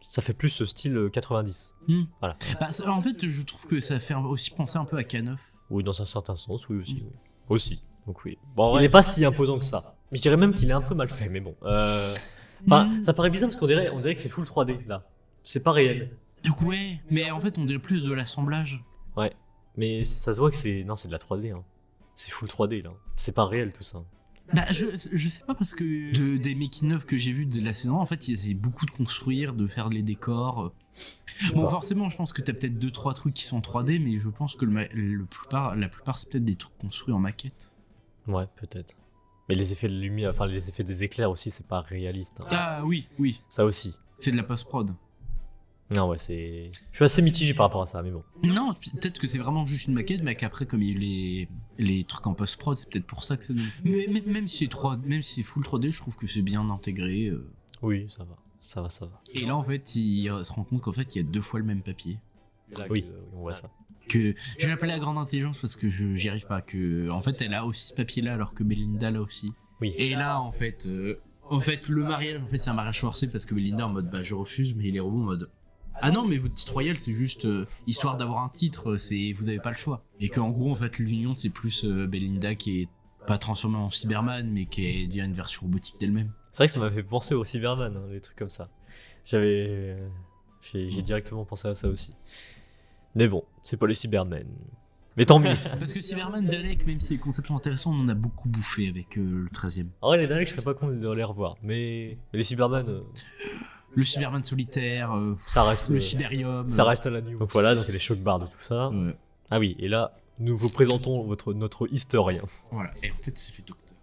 Ça fait plus ce style 90. Voilà. Bah, en fait, je trouve que ça fait aussi penser un peu à K9. Oui, dans un certain sens, oui aussi. Oui. Aussi, donc oui. Bon, il est pas si imposant que ça. Je dirais même qu'il est un peu mal fait, mais bon. Enfin, ça paraît bizarre parce qu'on dirait que c'est full 3D là. C'est pas réel. Ouais, mais en fait, on dirait plus de l'assemblage. Ouais. Mais ça se voit que c'est. Non, c'est de la 3D. Hein. C'est full 3D là. C'est pas réel tout ça. Bah, je sais pas parce que des making-of que j'ai vus de la saison, en fait, il essaient beaucoup de construire, de faire les décors. Bon, forcément, je pense que t'as peut-être 2-3 trucs qui sont en 3D, mais je pense que la plupart, c'est peut-être des trucs construits en maquette. Ouais, peut-être. Mais les effets de lumière, enfin les effets des éclairs aussi, c'est pas réaliste. Hein. Ah oui, oui, Ça aussi. c'est de la post-prod. Non, ouais, c'est. Je suis assez mitigé par rapport à ça, mais bon. Non, peut-être que c'est vraiment juste une maquette, mais qu'après, comme il y a eu les trucs en post-prod, c'est peut-être pour ça que c'est. Mais même si c'est full 3D, je trouve que c'est bien intégré. Oui, ça va. Ça va, ça va. Et là, en fait, il se rend compte qu'en fait, il y a 2 fois le même papier. Oui, on voit ça. Que je vais l'appeler la grande intelligence parce que j'y arrive pas. Que en fait, elle a aussi ce papier-là, alors que Belinda l'a aussi. Oui. Et là, en fait, le mariage, en fait, c'est un mariage forcé parce que Belinda en mode, bah, je refuse, mais les robots en mode. Ah non, mais votre titre royal, c'est juste histoire d'avoir un titre, vous avez pas le choix. Et qu'en gros, en fait, l'union, c'est plus Belinda qui est pas transformée en Cyberman, mais qui est déjà une version robotique d'elle-même. C'est vrai que ça m'a fait penser au Cyberman, hein, les trucs comme ça. J'ai directement pensé à ça aussi. Mais bon, c'est pas les Cybermen. Mais tant mieux. Parce que Cyberman, Dalek, même si les concepts sont intéressants, on en a beaucoup bouffé avec le 13ème. En vrai, les Daleks, je serais pas content de les revoir. Mais les Cybermen, Le Cyberman solitaire, ça reste. le Cyberium. Ça reste à la nuit. Donc voilà, donc il y a les chocs barres de tout ça. Ouais. Ah oui, et là, nous vous présentons notre historien. Voilà, et en fait, c'est fait docteur.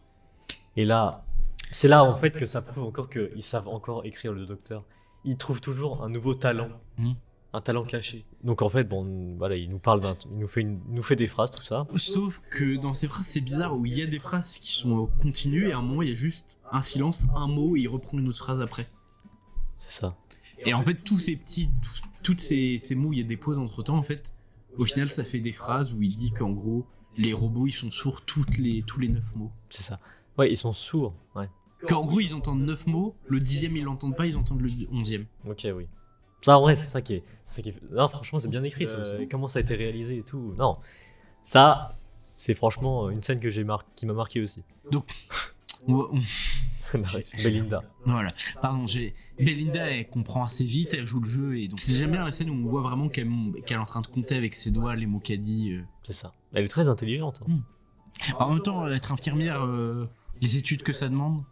Et là, c'est là en fait que ça prouve encore qu'ils savent encore écrire le docteur. Ils trouvent toujours un nouveau talent. Un talent caché. Donc en fait, bon, voilà, il nous parle il nous fait des phrases, tout ça. Sauf que dans ces phrases, c'est bizarre où il y a des phrases qui sont continues et à un moment, il y a juste un silence, un mot et il reprend une autre phrase après. C'est ça. Et en fait, tous ces mots, il y a des pauses entre temps. En fait, au final, ça fait des phrases où il dit qu'en gros, les robots, ils sont sourds tous les 9 mots. C'est ça. Ouais, ils sont sourds. Ouais. Qu'en gros, ils entendent 9 mots, le 10e, ils l'entendent pas, ils entendent le 11e. Ok, oui. Ça, en vrai, c'est ça qui est. Non, franchement, c'est bien écrit, ça aussi. Comment ça a été réalisé et tout. Non. Ça, c'est franchement une scène qui m'a marqué aussi. Donc, Belinda. Voilà. Pardon, Belinda, elle comprend assez vite, elle joue le jeu et donc j'aime bien la scène où on voit vraiment qu'elle est en train de compter avec ses doigts les mots qu'elle dit. C'est ça. Elle est très intelligente. Hein. En même temps, être infirmière, les études que ça demande.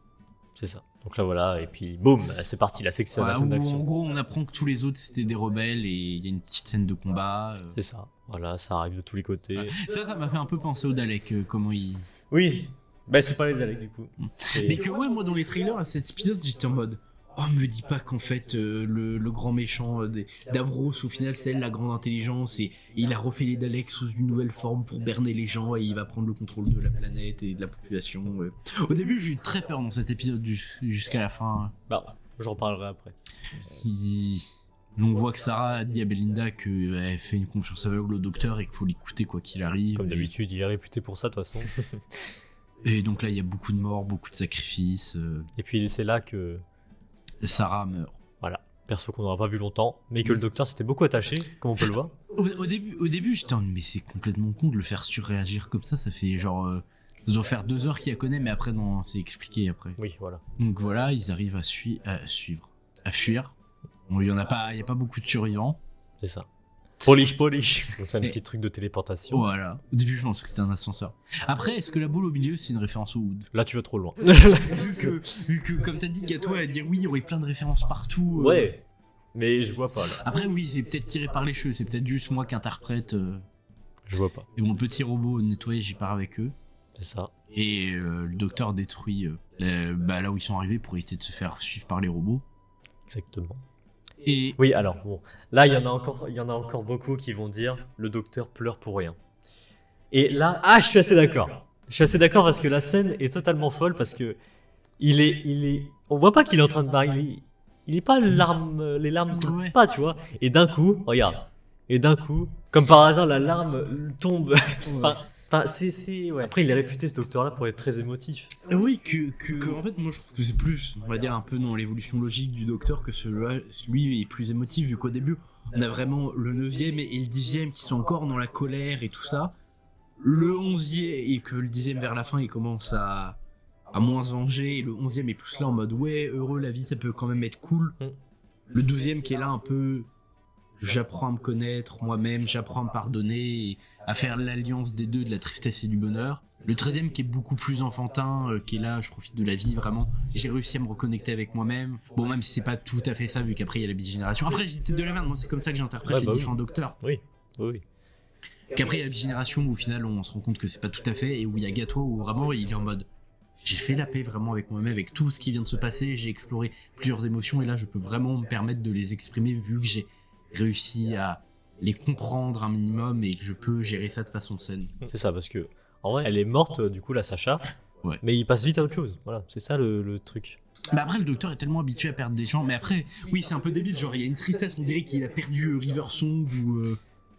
C'est ça. Donc là voilà, et puis boum, c'est parti, la section Voilà, scène où, en d'action. gros, on apprend que tous les autres c'était des rebelles et il y a une petite scène de combat. C'est ça. Voilà, ça arrive de tous les côtés. Ça m'a fait un peu penser au Dalek, comment il. Oui. Bah c'est pas les Daleks du coup. Mais que ouais, moi dans les trailers à cet épisode, j'étais en mode Oh, me dis pas qu'en fait, le grand méchant d'Avros, au final, c'est elle la grande intelligence, et il a refait les Daleks sous une nouvelle forme pour berner les gens, et il va prendre le contrôle de la planète et de la population. Au début, j'ai eu très peur dans cet épisode jusqu'à la fin. Bah, j'en parlerai après. On voit que Sarah dit à Belinda qu'elle fait une confiance aveugle au docteur et qu'il faut l'écouter quoi qu'il arrive. Comme d'habitude, il est réputé pour ça de toute façon. Et donc là, il y a beaucoup de morts, beaucoup de sacrifices. Et puis c'est là que Sarah meurt. Voilà, perso qu'on n'aura pas vu longtemps, mais que le docteur s'était beaucoup attaché, comme on peut le voir. Au début, j'étais en mais c'est complètement con de le faire surréagir comme ça. Ça fait genre, ça doit faire 2 heures qu'il la connaît, mais après non, c'est expliqué après. Oui, voilà. Donc voilà, ils arrivent à fuir. Bon, il y a pas beaucoup de survivants. C'est ça. Polish. Donc c'est un petit truc de téléportation. Voilà. Au début, je pensais que c'était un ascenseur. Après, est-ce que la boule au milieu, c'est une référence au Wood? Là, tu vas trop loin. vu que, comme t'as dit, Gato a dire oui, il y aurait plein de références partout. Ouais, mais je vois pas là. Après, oui, c'est peut-être tiré par les cheveux, c'est peut-être juste moi qui interprète. Je vois pas. Et mon petit robot nettoyé, j'y pars avec eux. C'est ça. Et le docteur détruit là où ils sont arrivés pour éviter de se faire suivre par les robots. Exactement. Et oui, alors bon, là il y en a encore beaucoup qui vont dire le docteur pleure pour rien. Et là, je suis assez d'accord. Je suis assez d'accord parce que la scène est totalement folle parce que on voit pas qu'il est en train de barrer. Il est pas les larmes coulent pas, tu vois. Et d'un coup, regarde. Et d'un coup, comme par hasard, la larme tombe. Ouais. Après, il est réputé ce docteur-là pour être très émotif. Oui, en fait, moi je trouve que c'est plus, on va dire un peu dans l'évolution logique du docteur que lui est plus émotif, vu qu'au début, on a vraiment le 9e et le 10e qui sont encore dans la colère et tout ça. Le 11e, et que le 10e vers la fin, il commence à moins se venger, et le 11e est plus là en mode ouais, heureux, la vie ça peut quand même être cool. Le 12e qui est là un peu, j'apprends à me connaître moi-même, j'apprends à me pardonner, à faire l'alliance des deux, de la tristesse et du bonheur. Le 13e qui est beaucoup plus enfantin, qui est là, je profite de la vie vraiment, j'ai réussi à me reconnecter avec moi-même. Bon, même si c'est pas tout à fait ça, vu qu'après il y a la bigénération. Après, j'ai peut-être de la merde, moi c'est comme ça que j'interprète les différents docteurs. Oui. Qu'après il y a la bigénération où au final on se rend compte que c'est pas tout à fait, et où il y a Gato où vraiment il est en mode j'ai fait la paix vraiment avec moi-même, avec tout ce qui vient de se passer, j'ai exploré plusieurs émotions, et là je peux vraiment me permettre de les exprimer vu que j'ai réussi à les comprendre un minimum et que je peux gérer ça de façon saine. C'est ça, parce que en vrai, elle est morte du coup, la Sacha. Ouais. Mais il passe vite à autre chose. Voilà, c'est ça le truc. Bah après, le docteur est tellement habitué à perdre des gens, mais après, oui, c'est un peu débile. Genre, il y a une tristesse, on dirait qu'il a perdu River Song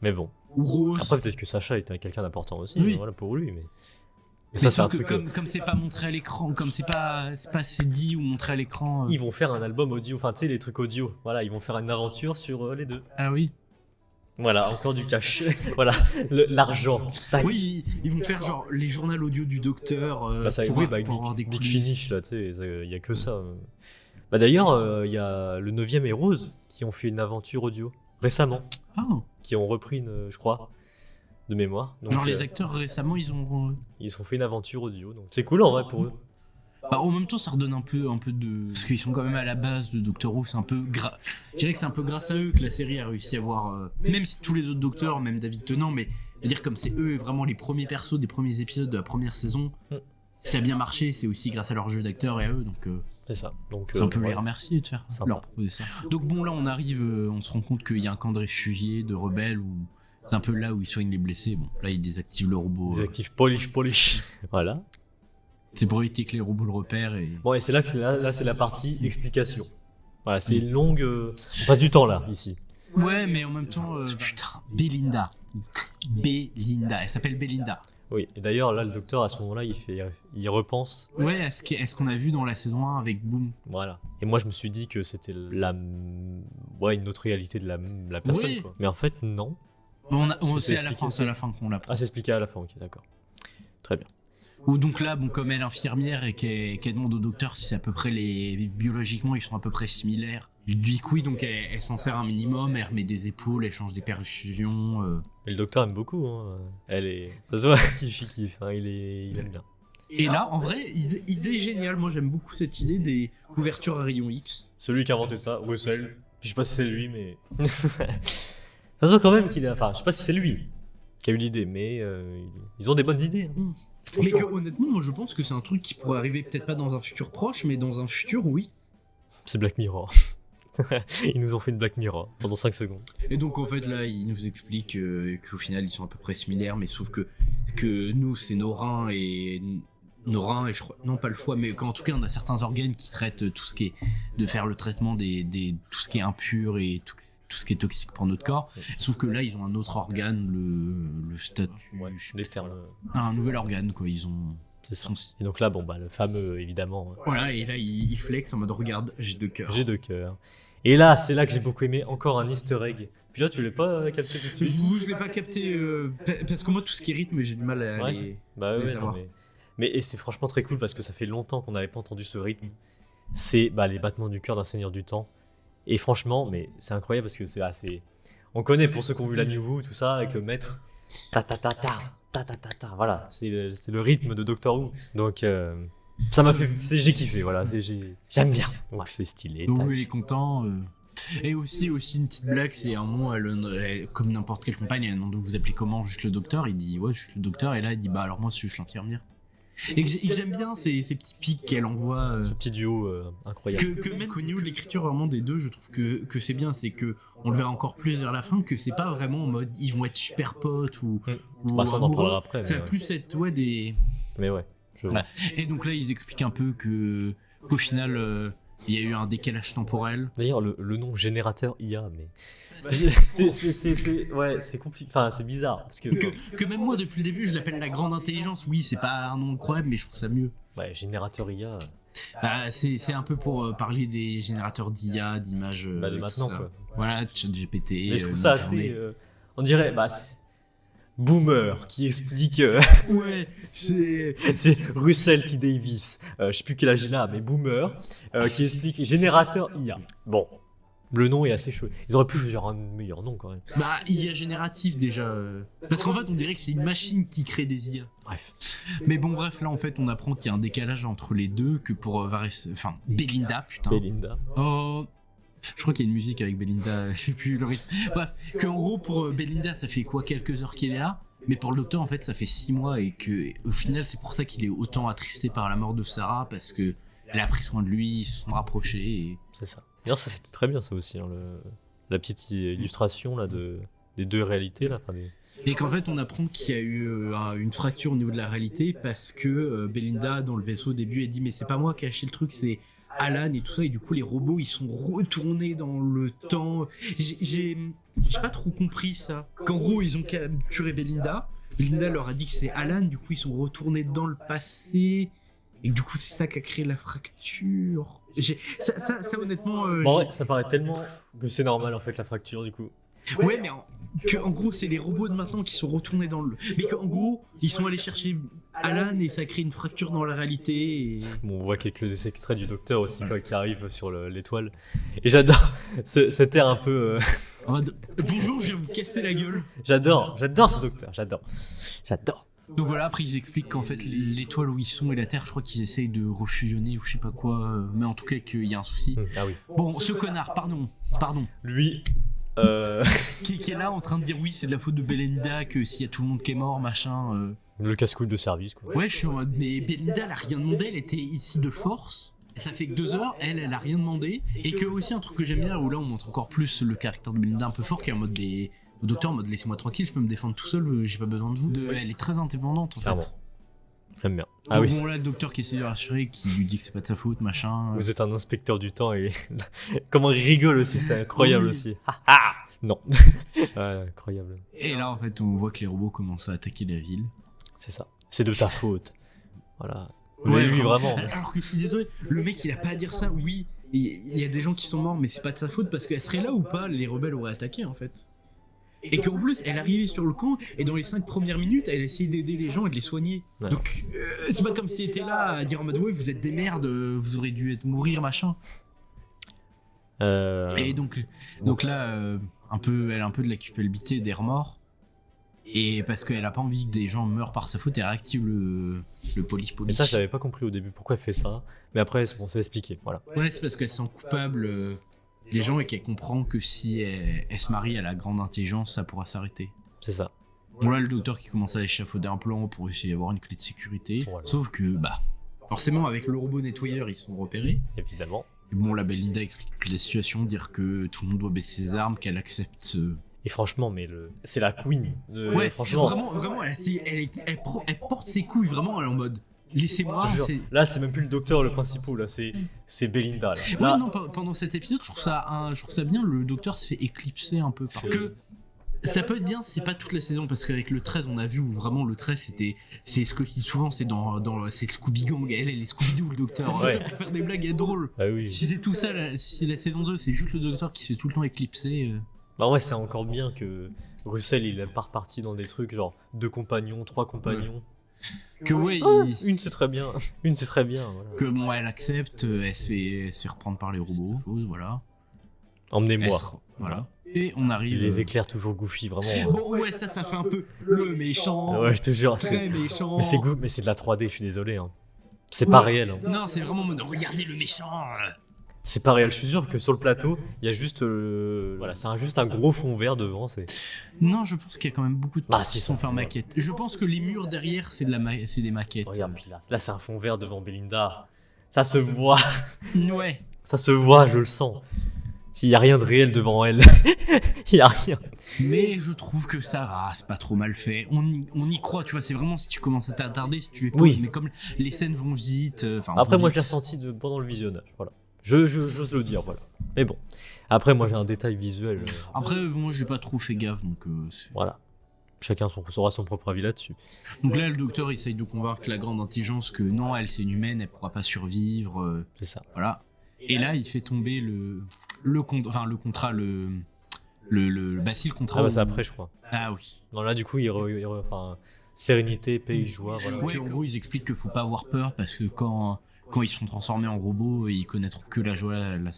mais bon. Ou Rose. Après, peut-être que Sacha était quelqu'un d'important aussi. Oui. Voilà, pour lui, mais ça, c'est un truc. Comme c'est pas montré à l'écran, comme c'est pas assez dit ou montré à l'écran. Ils vont faire un album audio, enfin, tu sais, les trucs audio. Voilà, ils vont faire une aventure sur les deux. Ah oui. Voilà, encore du cash. Voilà, l'argent. Oui, ils vont faire genre les journaux audio du docteur pour avoir des Big Finish, là, tu sais, il y a que ça. Bah d'ailleurs, il y a le 9e et Rose qui ont fait une aventure audio récemment. Qui ont repris, je crois, de mémoire. Donc, genre les acteurs récemment, ils ont fait une aventure audio, donc c'est cool en vrai pour eux. Bah, en même temps, ça redonne un peu de... Parce qu'ils sont quand même à la base de Doctor Who, c'est un peu... Je dirais que c'est un peu grâce à eux que la série a réussi à avoir... Même si tous les autres docteurs, même David Tennant, mais à dire comme c'est eux vraiment les premiers persos des premiers épisodes de la première saison, si ça a bien marché, c'est aussi grâce à leur jeu d'acteurs et à eux, donc... c'est ça. Donc, c'est un peu les remercier de faire leur proposer ça. Donc bon, là, on arrive, on se rend compte qu'il y a un camp de réfugiés, de rebelles, où... C'est un peu là où ils soignent les blessés. Bon, là, ils désactivent le robot. Désactivent Polish. Voilà. C'est pour éviter que les robots le repèrent et... Bon, et c'est là que c'est la partie explication. Voilà, c'est une longue... On passe du temps là, ici. Ouais, mais en même temps, putain, Belinda, elle s'appelle Belinda. Oui, et d'ailleurs, là, le docteur, à ce moment-là, il repense... Ouais, à ce qu'on a vu dans la saison 1 avec Boom. Voilà. Et moi, je me suis dit que c'était une autre réalité de la personne, oui. Quoi. Mais en fait, non. C'est à la fin qu'on l'apprend. Ah, c'est expliqué à la fin, ok, d'accord. Très bien. Ou donc là, bon, comme elle est infirmière et qu'elle demande au docteur si c'est à peu près biologiquement ils sont à peu près similaires. Du coup, donc elle s'en sert un minimum, elle remet des épaules, elle change des perfusions. Et le docteur aime beaucoup, hein. Ça se voit qu'il kiffe, hein. Il aime bien. Et là, en vrai, idée géniale. Moi, j'aime beaucoup cette idée des couvertures à rayons X. Celui qui a inventé ça, Russell. Je sais pas si c'est lui, mais ça se voit quand même qu'il a. Enfin, je sais pas si c'est lui qui a eu l'idée, mais ils ont des bonnes idées. Hein. Mais honnêtement, moi je pense que c'est un truc qui pourrait arriver peut-être pas dans un futur proche, mais dans un futur, oui. C'est Black Mirror. Ils nous ont fait une Black Mirror pendant 5 secondes. Et donc en fait là il nous explique qu'au final ils sont à peu près similaires, mais sauf que nous c'est nos reins et je crois, non pas le foie, mais qu'en tout cas on a certains organes qui traitent tout ce qui est de faire le traitement tout ce qui est impur et tout ce qui est toxique pour notre corps. Sauf que là ils ont un autre organe, le statut, Ouais, les termes. un nouvel organe quoi, ils ont. C'est ça. Et donc là, bon, bah, le fameux, évidemment. Voilà, et là il flex en mode regarde, j'ai 2 cœurs. J'ai 2 cœurs. Et là, c'est là que j'ai beaucoup aimé. Encore un easter egg. Puis là, tu l'as pas capté tout de suite? Je l'ai pas capté parce que moi tout ce qui est rythme j'ai du mal à Ouais. les. Bah les ouais, non, avoir. mais et c'est franchement très cool parce que ça fait longtemps qu'on n'avait pas entendu ce rythme. C'est bah, les battements du cœur d'un seigneur du temps. Et franchement, mais c'est incroyable parce que c'est assez. On connaît pour ceux qui ont vu la New Who, tout ça, avec le maître. Ta ta ta ta ta ta ta ta. Voilà, c'est le rythme de Doctor Who. Donc ça m'a fait. J'ai kiffé, voilà. J'aime bien. Donc c'est stylé. Donc tac. il est content. Et aussi une petite blague, c'est un moment, comme n'importe quelle compagne, elle demande vous appelez comment, juste le docteur, il dit ouais juste le docteur, et là il dit bah alors moi je suis juste l'infirmière. Et que j'aime bien ces petits pics qu'elle envoie. Ce petit duo incroyable. Que même au niveau de l'écriture vraiment des deux, je trouve que c'est bien, c'est que on le verra encore plus vers la fin, que c'est pas vraiment en mode ils vont être super potes ou Bah, ça on en amoureux. parlera après. Ça Mais va ouais. plus être des. Mais ouais, je vois. Ouais. Et donc là ils expliquent un peu qu'au final il y a eu un décalage temporel. D'ailleurs, le nom générateur IA, mais. Ouais, c'est compliqué. Enfin, c'est bizarre. Parce que. Que même moi depuis le début je l'appelle la grande intelligence. Oui, c'est pas un nom incroyable, mais je trouve ça mieux. Ouais, générateur IA. Bah, c'est un peu pour parler des générateurs d'IA, d'images. Bah, de et tout maintenant, ça. quoi. Voilà, ChatGPT. Mais je trouve ça assez. On dirait. Bah, Boomer qui explique. Ouais, c'est. C'est Russell T. Davis. Je sais plus quel âge il a, mais Boomer. Qui explique générateur IA. Bon. Le nom est assez chaud. Ils auraient pu choisir un meilleur nom quand même. Bah, IA génératif déjà. Parce qu'en fait, on dirait que c'est une machine qui crée des IA. Bref. Mais bon, bref, là en fait, on apprend qu'il y a un décalage entre les deux, que pour Enfin, Belinda, putain. Belinda. Oh. Je crois qu'il y a une musique avec Belinda, je sais plus le rythme. Bref, qu'en gros, pour Belinda, ça fait quoi, quelques heures qu'il est là. Mais pour le docteur, en fait, ça fait 6 mois et que, au final, c'est pour ça qu'il est autant attristé par la mort de Sarah, parce que elle a pris soin de lui, ils se sont rapprochés. Et... C'est ça. D'ailleurs, ça c'était très bien ça aussi. Hein, la petite illustration là, des deux réalités. Là, enfin, Et qu'en fait, on apprend qu'il y a eu une fracture au niveau de la réalité parce que Belinda, dans le vaisseau au début, elle dit mais c'est pas moi qui ai acheté le truc, c'est Alan et tout ça. Et du coup, les robots, ils sont retournés dans le temps. J'ai pas trop compris ça. Qu'en gros, ils ont capturé Belinda. Belinda leur a dit que c'est Alan. Du coup, ils sont retournés dans le passé. Et du coup, c'est ça qui a créé la fracture. Ça honnêtement... bon, ouais, ça paraît tellement que c'est normal en fait la fracture du coup. Ouais, mais en gros, c'est les robots de maintenant qui sont retournés dans le... Mais qu'en gros, ils sont allés chercher Alan et ça crée une fracture dans la réalité. Et... Bon, on voit quelques extraits du docteur aussi quoi, qui arrivent sur l'étoile. Et j'adore cet air un peu... Bonjour, je viens vous casser la gueule. J'adore ce docteur, j'adore. Donc voilà, après ils expliquent qu'en fait l'étoile où ils sont et la Terre, je crois qu'ils essayent de refusionner ou je sais pas quoi, mais en tout cas qu'il y a un souci. Ah oui. Bon, ce connard, pardon. Lui... qui est là en train de dire oui, c'est de la faute de Belinda, que s'il y a tout le monde qui est mort, machin... Le casse-couille de service quoi. Ouais, je suis en mode, mais Belinda, elle a rien demandé, elle était ici de force. Ça fait que 2 heures, elle a rien demandé. Et que aussi un truc que j'aime bien, où là on montre encore plus le caractère de Belinda un peu fort, qui est en mode des... Le docteur en mode laissez-moi tranquille, je peux me défendre tout seul, j'ai pas besoin de vous. Elle est très indépendante en Clairement. fait. J'aime bien. Donc Ah oui. bon là le docteur qui essaie de rassurer, qui lui dit que c'est pas de sa faute, machin. Vous êtes un inspecteur du temps et comment il rigole aussi, c'est incroyable Oui. aussi. Non. Ouais, incroyable. Et là en fait on voit que les robots commencent à attaquer la ville. C'est ça. C'est de ta faute. Voilà. Ouais, Mais lui vraiment. Alors que je suis désolé, le mec il a pas à dire ça, oui. Il y a des gens qui sont morts mais c'est pas de sa faute parce qu'elle serait là ou pas, les rebelles auraient attaqué en fait. Et qu'en plus, elle arrivait sur le camp, et dans les 5 premières minutes, elle essayait d'aider les gens et de les soigner. Ouais. Donc, c'est pas comme si elle était là à dire en mode ouais, vous êtes des merdes, vous aurez dû mourir, machin. Et donc là, elle a un peu de la culpabilité des remords. Et parce qu'elle a pas envie que des gens meurent par sa faute, elle réactive le police. Mais ça, je l'avais pas compris au début. Pourquoi elle fait ça? Mais après, on s'est expliqué. Voilà. Ouais, c'est parce qu'elle se sent coupable des gens et qu'elle comprend que si elle se marie à la grande intelligence, ça pourra s'arrêter. C'est ça. Bon là le docteur qui commence à échafauder un plan pour essayer d'avoir une clé de sécurité. Voilà. Sauf que forcément avec le robot nettoyeur ils sont repérés. Évidemment. Et bon, la Belinda explique la situation, dire que tout le monde doit baisser ses armes, qu'elle accepte. Et franchement, mais c'est la queen. Ouais, franchement, vraiment, elle porte ses couilles, vraiment, elle est en mode. Laissez-moi. je te jure, là, c'est même plus le docteur le principal, là, c'est Belinda. Là. Ouais, Là, non, pendant cet épisode, je trouve ça bien, le docteur se fait éclipser un peu. Que ça peut être bien, c'est pas toute la saison, parce qu'avec le 13, on a vu où vraiment le 13, c'est ce que je dis souvent, c'est c'est le Scooby Gang, elle est Scooby-Doo, le docteur. Ouais. Pour faire des blagues et être drôle. Ah oui. Si c'est tout ça, si la saison 2, c'est juste le docteur qui se fait tout le temps éclipser. Bah ouais, c'est encore bien que Russell, il est pas reparti dans des trucs genre 2 compagnons, 3 compagnons. Que ouais, Une c'est très bien, une c'est très bien. Voilà. que bon, elle accepte, elle se fait reprendre par les robots, voilà. Emmenez-moi. Voilà. Et on arrive. Les éclairs toujours goofy, vraiment. Bon, ouais, ça fait un peu le méchant. Ouais, je te jure. Très méchant. Mais c'est de la 3D, je suis désolé. Hein. C'est pas réel. Hein. Non, c'est vraiment en mode regardez le méchant. C'est pas réel. Je suis sûr que sur le plateau, il y a juste. Voilà, c'est juste un gros fond vert devant. Non, je pense qu'il y a quand même beaucoup de trucs si, qui sont ça, faits en maquette. Je pense que les murs derrière, c'est des maquettes. Regarde, puis là c'est un fond vert devant Belinda. Ça se voit. Ouais. Ça se voit, je le sens. S'il y a rien de réel devant elle, il y a rien. Mais je trouve que ça va, c'est pas trop mal fait. On y croit, tu vois. C'est vraiment si tu commences à t'attarder, si tu es pause, Oui. mais comme les scènes vont vite. Après, moi, je l'ai ressenti pendant le visionnage. Voilà. J'ose le dire, voilà. Mais bon. Après, moi, j'ai un détail visuel. Après, moi, j'ai pas trop fait gaffe, donc. Voilà. Chacun aura son propre avis là-dessus. Donc là, le docteur essaye de convaincre la grande intelligence que non, elle, c'est une humaine, elle pourra pas survivre. C'est ça. Voilà. Et là, il fait tomber le contrat, le contrat. Ah bah, c'est après, je crois. Ah oui. Non, là, du coup, enfin, sérénité, paix, joie, voilà. Ouais, en gros, ils expliquent qu'il faut pas avoir peur parce que quand ils sont transformés en robots, ils connaîtront que la joie, la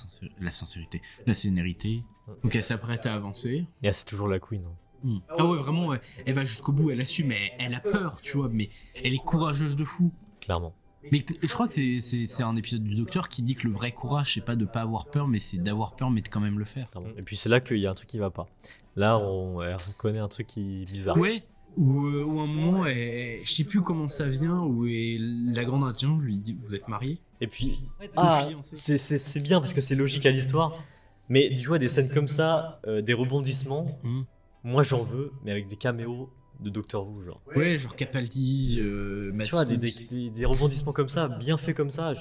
sincérité, la sénérité. Donc elle s'apprête à avancer. Et c'est toujours la queen. Hein. Ah ouais, vraiment, ouais. Elle va jusqu'au bout, elle assume, elle a peur, tu vois, mais elle est courageuse de fou. Clairement. Mais je crois que c'est un épisode du docteur qui dit que le vrai courage, c'est pas de pas avoir peur, mais c'est d'avoir peur, mais de quand même le faire. Clairement. Et puis c'est là qu'il y a un truc qui va pas. Là, elle reconnaît un truc qui est bizarre. Ouais. Ou à un moment, je sais plus comment ça vient, où la grande intelligence lui dit vous êtes mariés. Et puis, fiancés. c'est bien parce que c'est logique à l'histoire. Mais tu vois, des scènes comme ça, des rebondissements, moi j'en veux, mais avec des caméos de Doctor Who, genre. Ouais, genre Capaldi, Tu Mathis. vois, des rebondissements comme ça, bien faits comme ça,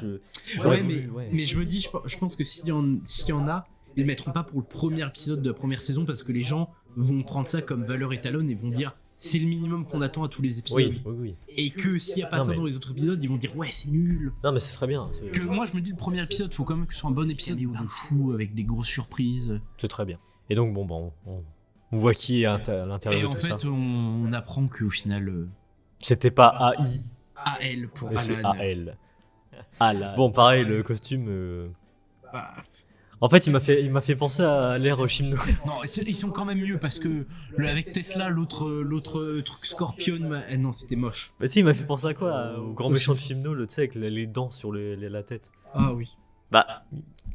Ouais, mais je me dis, je pense que s'il y en a, ils le mettront pas pour le premier épisode de la première saison parce que les gens vont prendre ça comme valeur étalonne et vont dire c'est le minimum qu'on attend à tous les épisodes. Oui. Et que s'il y a pas ça dans les autres épisodes, ils vont dire ouais, c'est nul. Non, mais ce serait bien. Que moi, je me dis le premier épisode, faut quand même que ce soit un bon épisode de fou avec des grosses surprises. C'est très bien. Et donc, bon, on voit qui est à l'intérieur de tout ça. Et en fait, on apprend qu'au final. C'était pas AI. AL pour Mais c'est Alan. AL. Bon, pareil, le costume. Bah, En fait, il m'a fait penser à l'ère Chimno. non, ils sont quand même mieux parce que avec Tesla, l'autre truc Scorpion, non, c'était moche. Bah, tu sais, il m'a fait penser à quoi au grand méchant de Chimno, tu sais, avec les dents sur la tête. Ah oui. Bah,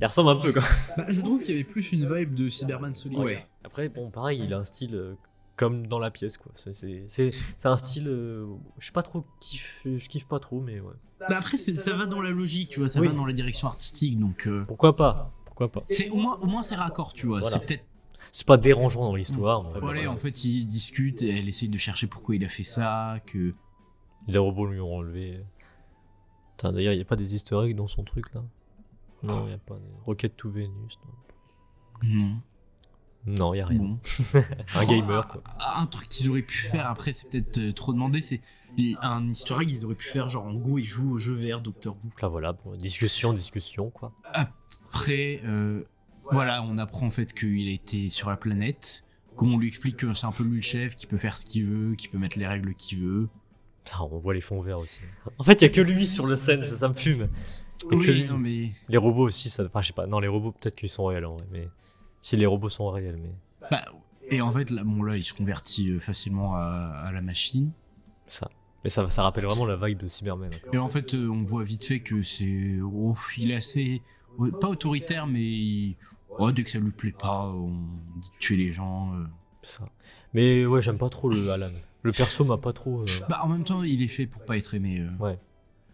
il ressemble un peu quand même. Bah, je trouve qu'il y avait plus une vibe de Cyberman solide. Ouais. Après, bon, pareil, il a un style comme dans la pièce, quoi. C'est un style. Je sais pas trop, je kiffe pas trop, mais ouais. Bah après, ça va dans la logique, tu vois, ça va dans la direction artistique, donc. Pourquoi pas. C'est au moins c'est raccord, tu vois. Voilà. C'est peut-être. C'est pas dérangeant dans l'histoire. Voilà, en fait, ils discutent et elle essaye de chercher pourquoi il a fait ça, que. Les robots lui ont enlevé. Putain, d'ailleurs, il y a pas des easter eggs dans son truc là. Non, il y a pas. Rocket to Venus. Non. Non, il y a rien. Bon. Un gamer, quoi. Un truc qu'ils auraient pu faire, après, c'est peut-être trop demandé, c'est un easter egg, ils auraient pu faire, genre, en gros, ils jouent au jeu VR Doctor Who. Là, voilà, bon, discussion, quoi. Après, voilà, on apprend en fait qu'il a été sur la planète, qu'on lui explique que c'est un peu lui le chef, qu'il peut faire ce qu'il veut, qu'il peut mettre les règles qu'il veut. Ah, on voit les fonds verts aussi. En fait, il y a que lui sur le scène, ça me fume. Oui, non mais... Les robots aussi, ça... Enfin, je sais pas. Non, les robots, peut-être qu'ils sont réels, en vrai, mais... Si les robots sont réels, mais... Bah, et en fait, là, il se convertit facilement à la machine. Ça. Mais ça rappelle vraiment la vibe de Cyberman. Et en fait, on voit vite fait que c'est... Oh, il est assez... Pas autoritaire, mais... dès que ça lui plaît pas, on dit de tuer les gens. Ça. Mais ouais, j'aime pas trop le Alan. Le perso m'a pas trop... Bah, en même temps, il est fait pour pas être aimé. Ouais.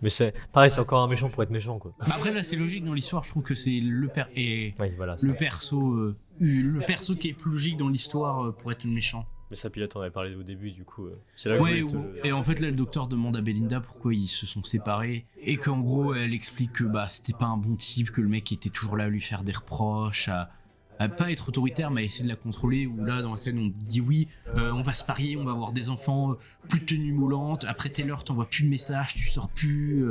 Mais c'est pareil, c'est encore un méchant pour être méchant, quoi. Après là c'est logique dans l'histoire, je trouve que c'est le père et Oui, voilà. le perso qui est plus logique dans l'histoire pour être le méchant. Mais ça, puis là, t'en avais parlé au début, du coup. C'est là que Ouais, je voulais te... et en fait là le docteur demande à Belinda pourquoi ils se sont séparés et qu'en gros elle explique que bah c'était pas un bon type, que le mec était toujours là à lui faire des reproches, à pas être autoritaire mais à essayer de la contrôler, où là dans la scène on dit oui on va se marier, on va avoir des enfants, plus de tenue moulante, après telle heure t'envoies plus de messages, tu sors plus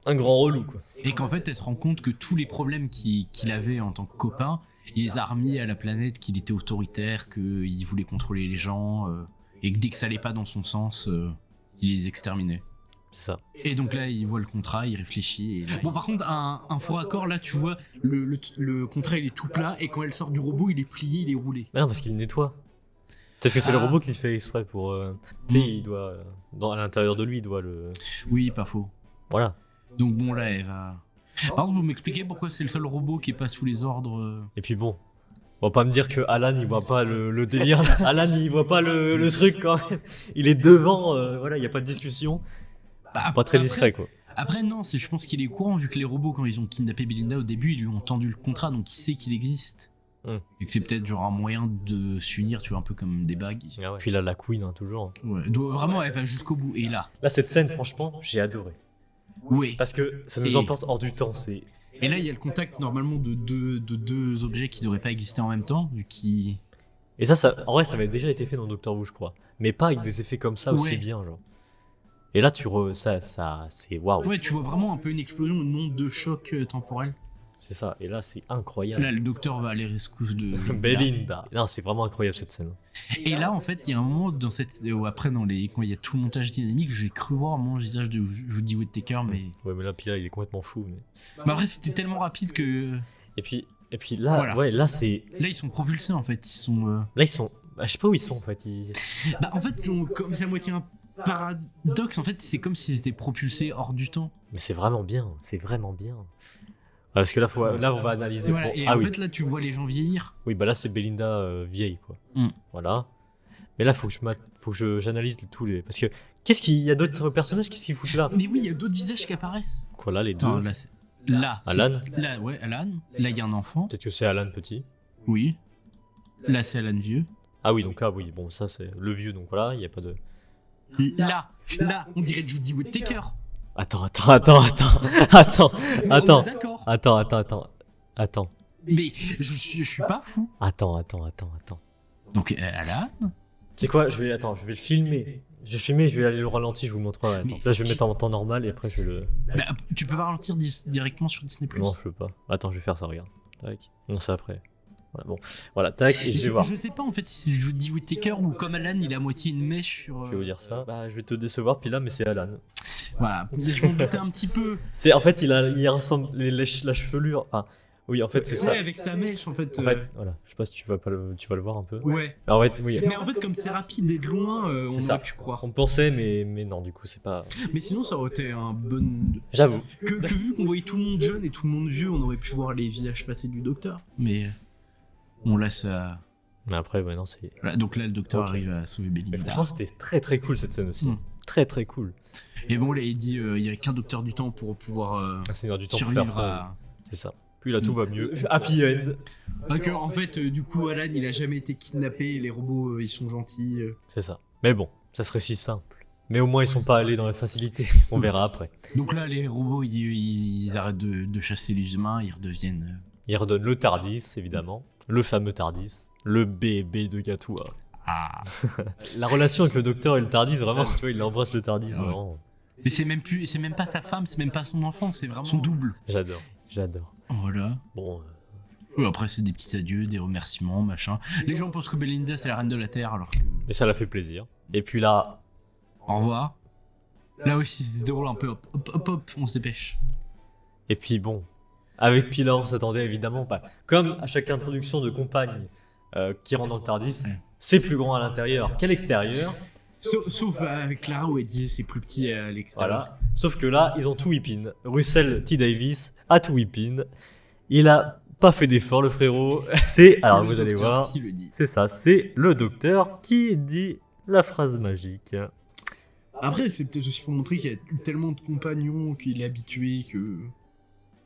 Un grand relou, quoi. et qu'en fait elle se rend compte que tous les problèmes qu'il avait en tant que copain, il les a remis à la planète, qu'il était autoritaire, qu'il voulait contrôler les gens, et que dès que ça allait pas dans son sens, il les exterminait. C'est ça. Et donc là, il voit le contrat, il réfléchit. Bon, par contre, un faux raccord, là, tu vois, le contrat, il est tout plat, et quand elle sort du robot, il est plié, il est roulé. Mais non, parce qu'il nettoie. Peut-être que c'est le Ah. robot qui le fait exprès pour... Tu sais, il doit... à l'intérieur de lui, il doit le... Oui, pas faux. Voilà. Donc bon, là, elle va... Par contre, vous m'expliquez pourquoi c'est le seul robot qui est pas sous les ordres Et puis bon, on va pas me dire que Alan il voit pas le délire. Alan il voit pas le truc quand même. Il est devant, voilà, il y a pas de discussion. Bah, Pas très discret quoi. Après, non, je pense qu'il est au courant, vu que les robots, quand ils ont kidnappé Belinda au début, ils lui ont tendu le contrat, donc il sait qu'il existe. Et que c'est peut-être genre un moyen de s'unir, tu vois, un peu comme des bagues. Ah ouais. Puis là la Queen hein, toujours. Ouais, vraiment, elle va jusqu'au bout. Et là, Là cette scène franchement j'ai adoré. ouais. Parce que ça nous Et- emporte hors du temps. C'est Et là, il y a le contact normalement de deux objets qui devraient pas exister en même temps, vu qu'ils. Et ça en vrai ça avait déjà été fait dans Doctor Who je crois. Mais pas avec des effets comme ça aussi Ouais. bien genre. Et là ça c'est waouh. Ouais, tu vois vraiment un peu une explosion, non de choc temporel. C'est ça. Et là c'est incroyable. Là, le docteur va à la rescousse de Belinda. Non c'est vraiment incroyable cette scène. Et là, en fait, il y a un moment dans cette, après quand il y a tout le montage dynamique, j'ai cru voir un moment le visage de Jodie Whittaker, mais. Ouais mais là puis là il est complètement fou. Mais... Mais après, c'était tellement rapide que. Et puis là Voilà. ouais là c'est Là, ils sont propulsés en fait. Ils sont. là ils sont bah, je sais pas où ils sont en fait. Bah, en fait, comme c'est à moitié un paradoxe, en fait, c'est comme s'ils étaient propulsés hors du temps. Mais c'est vraiment bien, c'est vraiment bien. Ouais, parce que là on va analyser. Voilà. Bon, Et ah en oui. fait, là, tu vois les gens vieillir. Oui, bah là c'est Belinda vieille quoi. Mm. Voilà. Mais là faut que j'analyse tous les parce que qu'est-ce qu'il y a d'autres personnages qu'est-ce qu'ils foutent là? Mais oui, il y a d'autres visages qui apparaissent. Quoi là les deux? Attends, là, Alan? Là, ouais, Alan. Là, il y a un enfant. Peut-être que c'est Alan petit. Oui. Là, c'est Alan vieux. Ah oui, donc là oui, bon ça c'est le vieux donc voilà, il y a pas de Là, on dirait Jodie Whittaker. Attends. Mais je suis pas fou. Attends. Donc, Alan. C'est quoi? Je vais le filmer. Je vais filmer, je vais aller le ralentir, je vous le montrerai. Attends. Mais- Là je vais le mettre en temps normal et après je vais le Bah, tu peux pas ralentir directement sur Disney+. Non, je peux pas. Attends, je vais faire ça, regarde. Tac. Non, c'est après. Voilà, bon. Voilà, tac, et je vais voir. Je sais pas en fait si c'est Jodie Whittaker ou comme Alan, il a à moitié une mèche sur. Je vais vous dire ça. Bah, je vais te décevoir, puis là, mais c'est Alan. Voilà, je m'en doutais un petit peu. C'est, en fait, il ressemble, la chevelure. Enfin, oui, en fait, c'est ça. Ouais, avec sa mèche en fait. En fait, voilà. Je sais pas si tu vas le voir un peu. Ouais. Alors, en fait, oui. Mais en fait, comme c'est rapide et de loin, on C'est ça. aurait pu croire. On pensait, mais non, du coup, c'est pas. Mais sinon, ça aurait été un bon. J'avoue. Que vu qu'on voyait tout le monde jeune et tout le monde vieux, on aurait pu voir les visages passés du docteur. Mais on laisse ça. Mais après, ouais, non, c'est. Voilà, donc là, le docteur Ok. arrive à sauver Mais Belinda. franchement, c'était très très cool cette scène aussi. Mm. Très très cool. Et bon, là, il dit il y a qu'un docteur du temps pour pouvoir Un seigneur du temps pour faire survivre ça. à. C'est ça. Puis là, tout va mieux. Happy end. D'accord, en fait, du coup, Alan, il a jamais été kidnappé, et les robots, ils sont gentils. C'est ça. Mais bon, ça serait si simple. Mais au moins, ils sont pas allés dans la facilité. On verra après. Donc là, les robots, ils arrêtent de chasser les humains, ils redeviennent. Il redonne le Tardis, évidemment. Le fameux Tardis. Le bébé de Gatua. Ah. La relation avec le docteur et le Tardis, vraiment, tu vois, il embrasse le Tardis, Ouais. vraiment. Mais c'est même pas sa femme, c'est même pas son enfant, c'est vraiment son double. J'adore. Voilà. Bon, Après, c'est des petits adieux, des remerciements, machin. Les gens pensent que Belinda, c'est la reine de la Terre, alors que. mais ça l'a fait plaisir. Et puis là, Au revoir. Là aussi, c'est drôle un peu. Hop, on se dépêche. et puis bon, avec Pilar, on s'attendait évidemment pas. Comme à chaque introduction de compagne qui rentre dans le Tardis, c'est plus grand à l'intérieur qu'à l'extérieur. Sauf avec Clara où elle disait c'est plus petit à l'extérieur. Voilà. Sauf que là, ils ont tout whippin. Russell T. Davis a tout whippin. Il a pas fait d'effort, le frérot. C'est, alors Le vous allez docteur voir, qui le dit. c'est ça, c'est le docteur qui dit la phrase magique. Après, c'est peut-être aussi pour montrer qu'il y a eu tellement de compagnons qu'il est habitué que.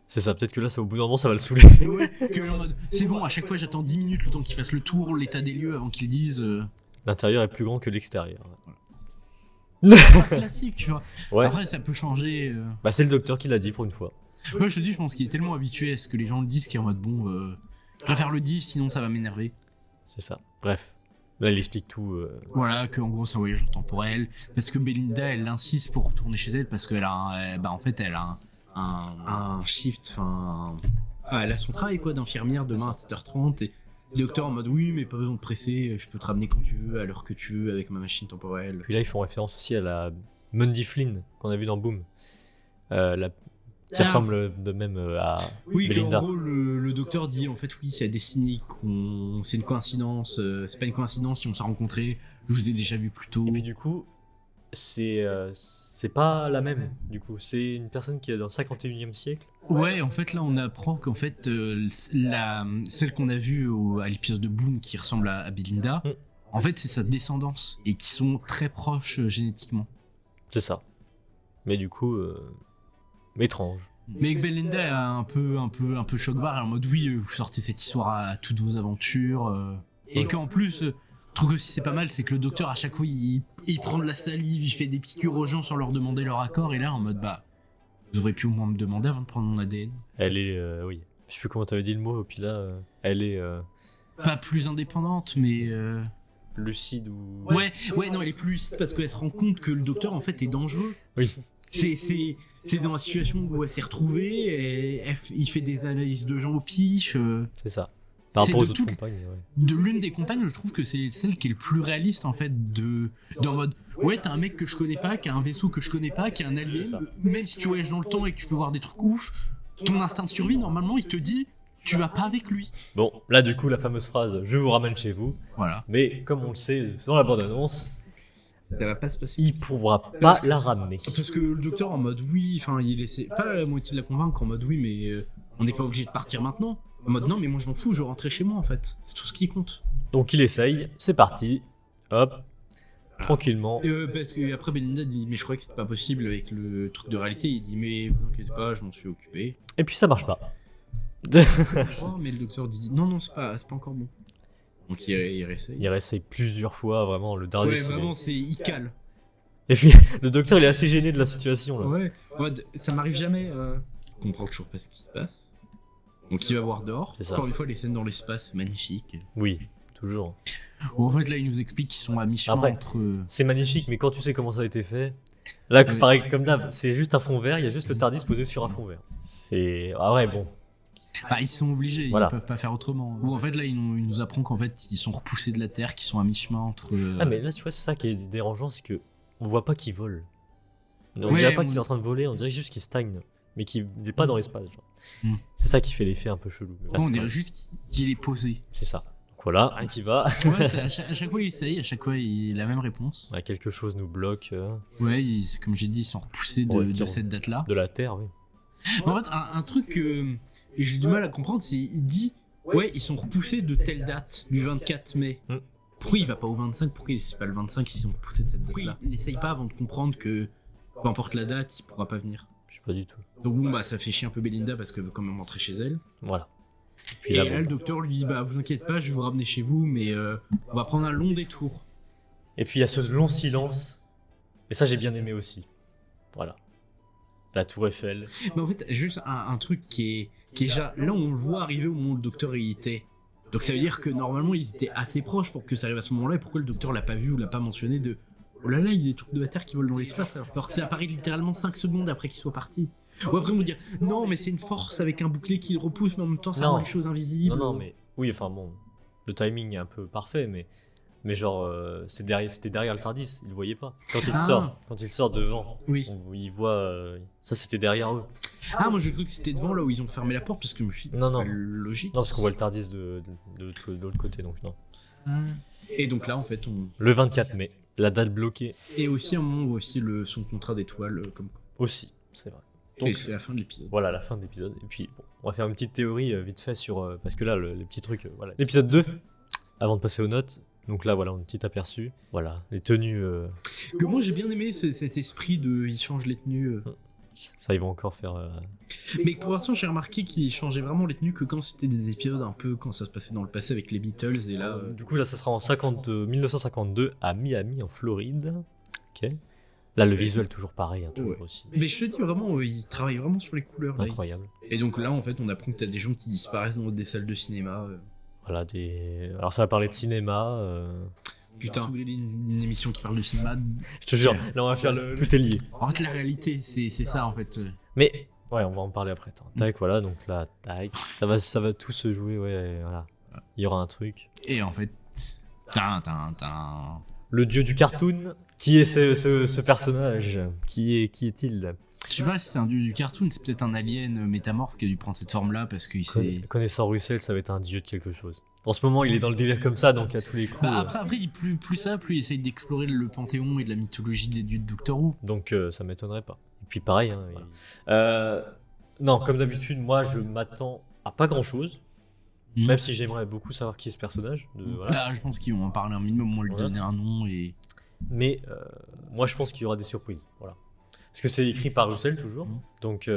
C'est ça, peut-être que là, ça, au bout d'un moment, ça va le saouler. Ouais, que en mode, c'est bon, à chaque fois j'attends 10 minutes le temps qu'il fasse le tour, l'état des lieux avant qu'ils disent. L'intérieur est plus grand que l'extérieur. C'est classique, tu vois. Ouais, Après, ça peut changer. bah c'est le docteur qui l'a dit pour une fois. Moi, je te dis, je pense qu'il est tellement habitué à ce que les gens le disent qu'il est en mode bon, je préfère le dire, sinon ça va m'énerver. C'est ça. Bref, là, il explique tout. Voilà, que en gros c'est un voyage temporel, parce que Belinda elle insiste pour retourner chez elle parce qu'elle a, en fait elle a un shift, enfin, elle a son travail quoi d'infirmière demain à 7h30 et le docteur en mode oui mais pas besoin de presser, je peux te ramener quand tu veux, à l'heure que tu veux avec ma machine temporelle. Puis là, ils font référence aussi à la Mundy Flynn qu'on a vu dans Boom. Qui ressemble de même à Oui, Belinda. qu'en gros le docteur dit en fait oui c'est destiné c'est une coïncidence, c'est pas une coïncidence si on s'est rencontrés, je vous ai déjà vu plus tôt. Et puis du coup, c'est pas la même. Du coup, c'est une personne qui est dans le 51e siècle. Ouais, en fait, là, on apprend qu'en fait, celle qu'on a vue à l'épisode de Boom qui ressemble à Belinda, en fait, c'est sa descendance et qui sont très proches génétiquement. C'est ça. Mais du coup, étrange. Mais que Belinda est un peu choc-barre, en mode oui, vous sortez cette histoire à toutes vos aventures. Et qu'en plus, truc aussi c'est pas mal, c'est que le docteur à chaque fois il prend de la salive, il fait des piqûres aux gens sans leur demander leur accord, et là en mode bah, vous auriez pu au moins me demander avant de prendre mon ADN. Elle est, oui. Je sais plus comment t'avais dit le mot, et puis là, elle est Pas plus indépendante, mais. lucide ou. Ouais, non, elle est plus lucide parce qu'elle se rend compte que le docteur en fait est dangereux. Oui. C'est dans la situation où elle s'est retrouvée, et il fait des analyses de gens au pif. C'est ça. Par C'est rapport aux de autres tout- compagnes, ouais. De l'une des compagnes, je trouve que c'est celle qui est le plus réaliste en fait, en mode ouais, t'as un mec que je connais pas, qui a un vaisseau que je connais pas, qui a un alien, C'est ça. même si tu voyages dans le temps et que tu peux voir des trucs ouf, ton instinct de survie normalement il te dit tu vas pas avec lui. Bon, là, du coup, la fameuse phrase « Je vous ramène chez vous Voilà. ». Mais comme on le sait, dans la bande-annonce, Ça va pas se passer. il pourra Parce pas la ramener. Parce que le docteur en mode oui, enfin il essaie pas la moitié de la convaincre en mode oui mais on n'est pas obligé de partir maintenant. En mode non mais moi je m'en fous, je rentrais chez moi en fait. C'est tout ce qui compte. Donc il essaye, c'est parti. Hop, tranquillement. Parce que après Belinda dit mais je crois que c'est pas possible avec le truc de réalité. Il dit mais vous inquiétez pas, je m'en suis occupé. Et puis ça marche pas. Oh, mais le docteur dit non c'est pas encore bon. Donc il réessaye. Il réessaye plusieurs fois, vraiment, le dernier. Ouais vraiment c'est il cale. Et puis le docteur il est assez gêné de la situation là. Ouais. En mode, ça m'arrive jamais. Je comprends toujours pas ce qui se passe. Donc il va voir dehors. C'est ça. Encore une fois les scènes dans l'espace magnifiques. Oui, toujours. En fait, là, il nous explique qu'ils sont à mi-chemin Après, entre. C'est magnifique, mais quand tu sais comment ça a été fait. Là, Ouais. pareil, comme d'hab, c'est juste un fond vert, il y a juste le TARDIS posé sur un fond vert. C'est. Ah ouais, bon. Bah, ils sont obligés, Voilà. ils peuvent pas faire autrement. Ou en fait, là, il nous apprend qu'en fait, ils sont repoussés de la Terre, qu'ils sont à mi-chemin entre. Ah, mais là, tu vois, c'est ça qui est dérangeant, c'est que on voit pas qu'il vole. On Ouais, dirait pas on- qu'il est en train de voler, on dirait juste qu'il stagne, mais qu'il n'est pas dans l'espace. Genre. Mm. C'est ça qui fait l'effet un peu chelou. Là, on c'est dirait pas- juste qu'il est posé. C'est ça. Donc voilà, un qui va. Ouais, à chaque fois, il essaye, à chaque fois, il a la même réponse. Bah, quelque chose nous bloque Ouais, comme j'ai dit, ils sont repoussés Ouais, de clairement. cette date-là. de la Terre, oui. Mais en fait, un truc que j'ai du mal à comprendre, c'est il dit ouais, ils sont repoussés de telle date, du 24 mai. Mm. Pourquoi il va pas au 25? Pourquoi c'est pas le 25 s'ils sont repoussés de cette date-là? Il essaye pas avant de comprendre que peu importe la date, il pourra pas venir. Je sais pas du tout. Donc bon, bah ça fait chier un peu Belinda parce qu'elle veut quand même rentrer chez elle. Voilà. Puis Et là, là, bon. le docteur lui dit bah vous inquiétez pas, je vais vous ramener chez vous, mais on va prendre un long détour. Et puis il y a ce long silence. Et ça, j'ai bien aimé aussi. Voilà. La Tour Eiffel. Mais en fait, juste un truc qui est déjà là, on le voit arriver au moment où le docteur y était. Donc ça veut dire que normalement ils étaient assez proches pour que ça arrive à ce moment-là. Et pourquoi le docteur l'a pas vu ou l'a pas mentionné de oh là là, il y a des trucs de la Terre qui volent dans l'espace alors que ça apparaît littéralement 5 secondes après qu'il soit parti. Ou après on va dire non mais c'est une force avec un bouclier qui le repousse mais en même temps ça Non. rend les choses invisibles. Non, mais. Oui, enfin bon. Le timing est un peu parfait, mais genre, c'était derrière le TARDIS, ils le voyaient pas. Quand il Ah. sort devant, Oui. il voit. Ça, c'était derrière eux. Ah moi j'ai cru que c'était devant là où ils ont fermé la porte parce que je me suis dit Non, c'est non. pas logique. Non, parce qu'on voit le TARDIS de l'autre côté, donc non. Et donc là en fait on Le 24 mai, la date bloquée et aussi à un moment on voit aussi son contrat d'étoile comme quoi. aussi, c'est vrai. Et Donc c'est la fin de l'épisode. voilà la fin de l'épisode. Et puis bon, on va faire une petite théorie vite fait sur. Parce que là, les petits trucs. Voilà. L'épisode 2, avant de passer aux notes, Donc là, voilà, on a un petit aperçu. Voilà, les tenues, Que moi j'ai bien aimé cet esprit de ils changent les tenues. ça, ils vont encore faire... Mais pour l'instant, j'ai remarqué qu'ils changeaient vraiment les tenues que quand c'était des épisodes un peu quand ça se passait dans le passé avec les Beatles et là. Du coup, là, ça sera en 1952 à Miami, en Floride. Ok. Là, le visuel, toujours pareil, hein, toujours Ouais. aussi. Mais je te dis vraiment, ils travaillent vraiment sur les couleurs. Là. Incroyable. Et donc là, en fait, on apprend que t'as des gens qui disparaissent dans des salles de cinéma. Voilà, Alors, ça va parler de cinéma. Putain, une émission qui parle de cinéma. Je te jure, là, on va faire Tout est lié. En fait, la réalité, c'est ça, en fait. Mais, ouais, on va en parler après. Tac, voilà, donc là, tac. Ça va tout se jouer, ouais, voilà. Il y aura un truc. Et en fait. Le dieu du cartoon. Qui est ce personnage? Qui est-il? Je sais pas si c'est un dieu du cartoon, c'est peut-être un alien métamorphe qui a dû prendre cette forme-là parce qu'il s'est. Connaissant Russell, ça va être un dieu de quelque chose. En ce moment, il est dans le délire comme ça, donc à tous les coups. Bah après plus il essaye d'explorer le panthéon et de la mythologie des dieux de Doctor Who. Donc ça m'étonnerait pas. Et puis pareil, hein, non, comme d'habitude, moi je m'attends à pas grand-chose. Même si j'aimerais beaucoup savoir qui est ce personnage. Voilà. Là, je pense qu'ils vont en parler un minimum, on lui donner un nom et. Mais moi je pense qu'il y aura des surprises. Voilà. Parce que c'est écrit par Russell toujours. Donc.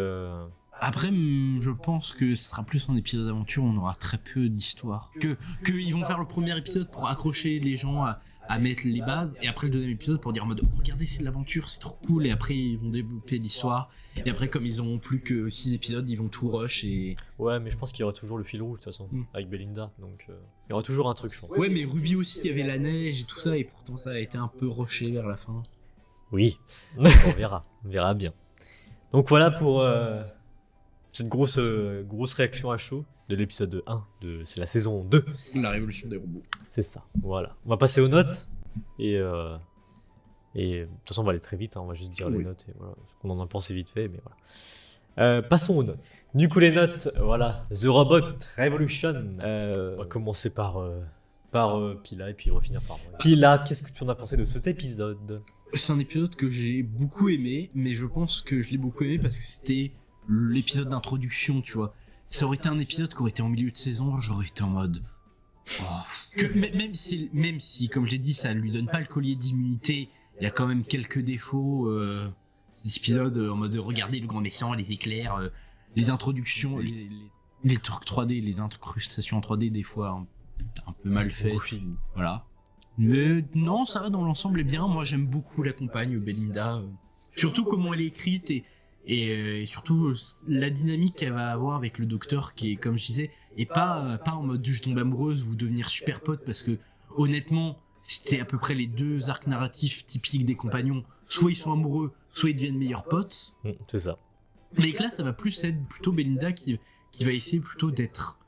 Après, je pense que ce sera plus un épisode d'aventure où on aura très peu d'histoire. Que ils vont faire le premier épisode pour accrocher les gens à mettre les bases, et après le deuxième épisode pour dire en mode oh, regardez, c'est de l'aventure, c'est trop cool, et après ils vont développer l'histoire. Et après, comme ils auront plus que 6 épisodes, ils vont tout rush et. Ouais, mais je pense qu'il y aura toujours le fil rouge de toute façon, avec Belinda. Donc il y aura toujours un truc, je pense. Ouais, mais Ruby aussi, il y avait la neige et tout ça, et pourtant ça a été un peu rushé vers la fin. Oui, on verra bien. Donc voilà pour cette grosse réaction à chaud de l'épisode 1, c'est la saison 2. La révolution des robots. C'est ça, voilà. On va passer aux notes, et de toute façon on va aller très vite, hein, on va juste dire les notes, et voilà, ce qu'on en a pensé vite fait, mais voilà. Passons aux notes. Du coup les notes, voilà, The Robot Revolution. On va commencer par Pila, et puis on va finir par moi. Pila, qu'est-ce que tu en as pensé de cet épisode? C'est un épisode que j'ai beaucoup aimé, mais je pense que je l'ai beaucoup aimé parce que c'était l'épisode d'introduction, tu vois. Ça aurait été un épisode qui aurait été en milieu de saison, j'aurais été en mode... Oh. Même si, comme j'ai dit, ça lui donne pas le collier d'immunité, il y a quand même quelques défauts. Cet épisode, en mode regardez le grand méchant, les éclairs, les introductions, les trucs 3D, les incrustations en 3D, des fois un peu mal faites. Voilà. Mais non, ça va, dans l'ensemble est bien. Moi, j'aime beaucoup la compagne Belinda. Surtout comment elle est écrite et surtout la dynamique qu'elle va avoir avec le docteur qui est, comme je disais, et pas en mode je tombe amoureuse, vous devenir super pote, parce que honnêtement, c'était à peu près les deux arcs narratifs typiques des compagnons. Soit ils sont amoureux, soit ils deviennent meilleurs potes. C'est ça. Mais que là, ça va plus être plutôt Belinda qui va essayer plutôt d'être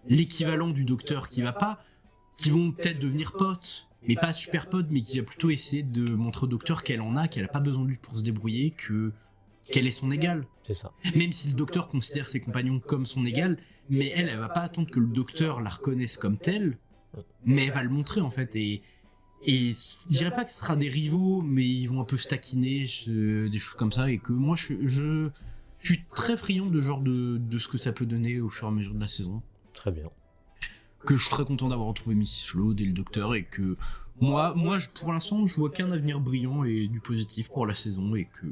l'équivalent du docteur, qui vont peut-être devenir potes, mais pas super potes, mais qui va plutôt essayer de montrer au docteur qu'elle a pas besoin de lui pour se débrouiller, qu'elle est son égale. C'est ça. Même si le docteur considère ses compagnons comme son égal, mais elle va pas attendre que le docteur la reconnaisse comme telle, mais elle va le montrer en fait. Et je dirais pas que ce sera des rivaux, mais ils vont un peu se taquiner, des choses comme ça, et que moi je suis très friand de genre de ce que ça peut donner au fur et à mesure de la saison. Très bien. Que je suis très content d'avoir retrouvé Mrs. Flood et le docteur, et que moi pour l'instant je vois qu'un avenir brillant et du positif pour la saison, et que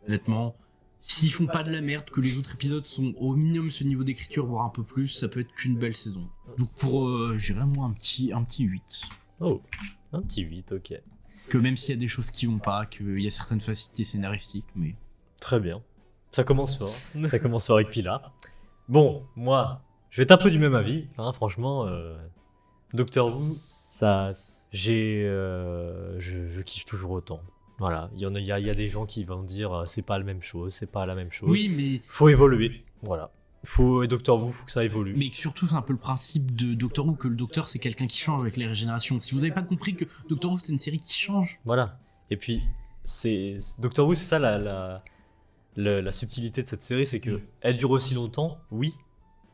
honnêtement, s'ils font pas de la merde, que les autres épisodes sont au minimum ce niveau d'écriture, voire un peu plus, ça peut être qu'une belle saison. Donc j'irais moi un petit 8. Oh, un petit 8, ok. Que même s'il y a des choses qui vont pas, qu'il y a certaines facilités scénaristiques, mais... Très bien. Ça commence fort. Ça commence fort avec Pila. Bon, moi, je vais être un peu du même avis, hein, franchement. Doctor Who, je kiffe toujours autant. Voilà, il y a des gens qui vont dire c'est pas la même chose, c'est pas la même chose. Oui, mais faut évoluer. Voilà. Doctor Who, faut que ça évolue. Mais surtout, c'est un peu le principe de Doctor Who, que le docteur c'est quelqu'un qui change avec les régénérations. Si vous n'avez pas compris que Doctor Who c'est une série qui change. Voilà. Et puis Doctor Who, c'est ça la subtilité de cette série, c'est que elle dure aussi longtemps, oui,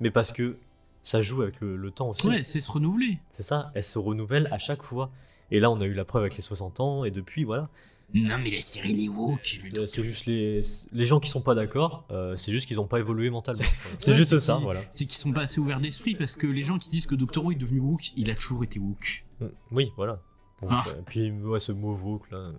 mais parce que ça joue avec le temps aussi. Ouais, c'est se renouveler. C'est ça, elle se renouvelle à chaque fois. Et là, on a eu la preuve avec les 60 ans, et depuis, voilà. Non, mais la série les woke. C'est juste les gens qui sont pas d'accord, c'est juste qu'ils ont pas évolué mentalement. Voilà. C'est juste ça, voilà. C'est qu'ils sont pas assez ouverts d'esprit parce que les gens qui disent que Doctor Who est devenu woke, il a toujours été woke. Oui, voilà. Donc, Ah. puis ouais, ce mot woke là,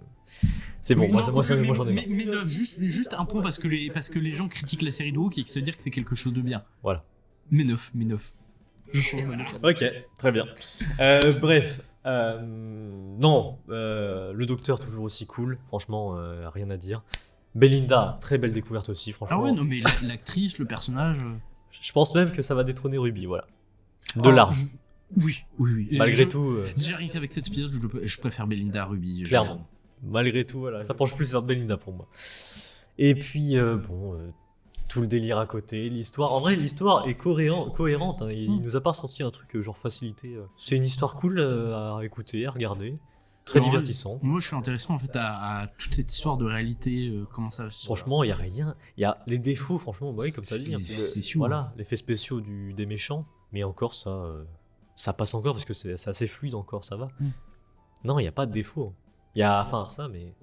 c'est bon. Mais Moi, non, moi, j'en ai marre. mais neuf, juste un point parce que les gens critiquent la série de Woke et que ça veut dire que c'est quelque chose de bien. Voilà. Mais neuf. Je change ma note. Ok, très bien. Bref, non, le docteur toujours aussi cool, franchement, rien à dire. Belinda, très belle découverte aussi, franchement. Ah ouais, non, mais l'actrice, le personnage. Je pense même que ça va détrôner Ruby, voilà. De Ah, large. Oui. Et Malgré tout, Déjà rien qu'avec cet épisode, je préfère Belinda à Ruby. clairement. Malgré tout, voilà, ça penche plus vers Belinda pour moi. Et puis, tout le délire à côté, l'histoire. En vrai, l'histoire est cohérente. Hein. Il nous a pas sorti un truc genre facilité. C'est une histoire cool à écouter, à regarder. Très Alors, divertissant. Moi, je suis intéressé en fait à toute cette histoire de réalité, comment ça se. Franchement, il y a rien. Il y a les défauts, franchement, bah oui, comme ça dit. Les effets spéciaux. Voilà, l'effet spéciaux des méchants. Mais encore, ça passe encore parce que c'est assez fluide encore, ça va. Non, il n'y a pas de défaut. Il y a, enfin, ça, mais.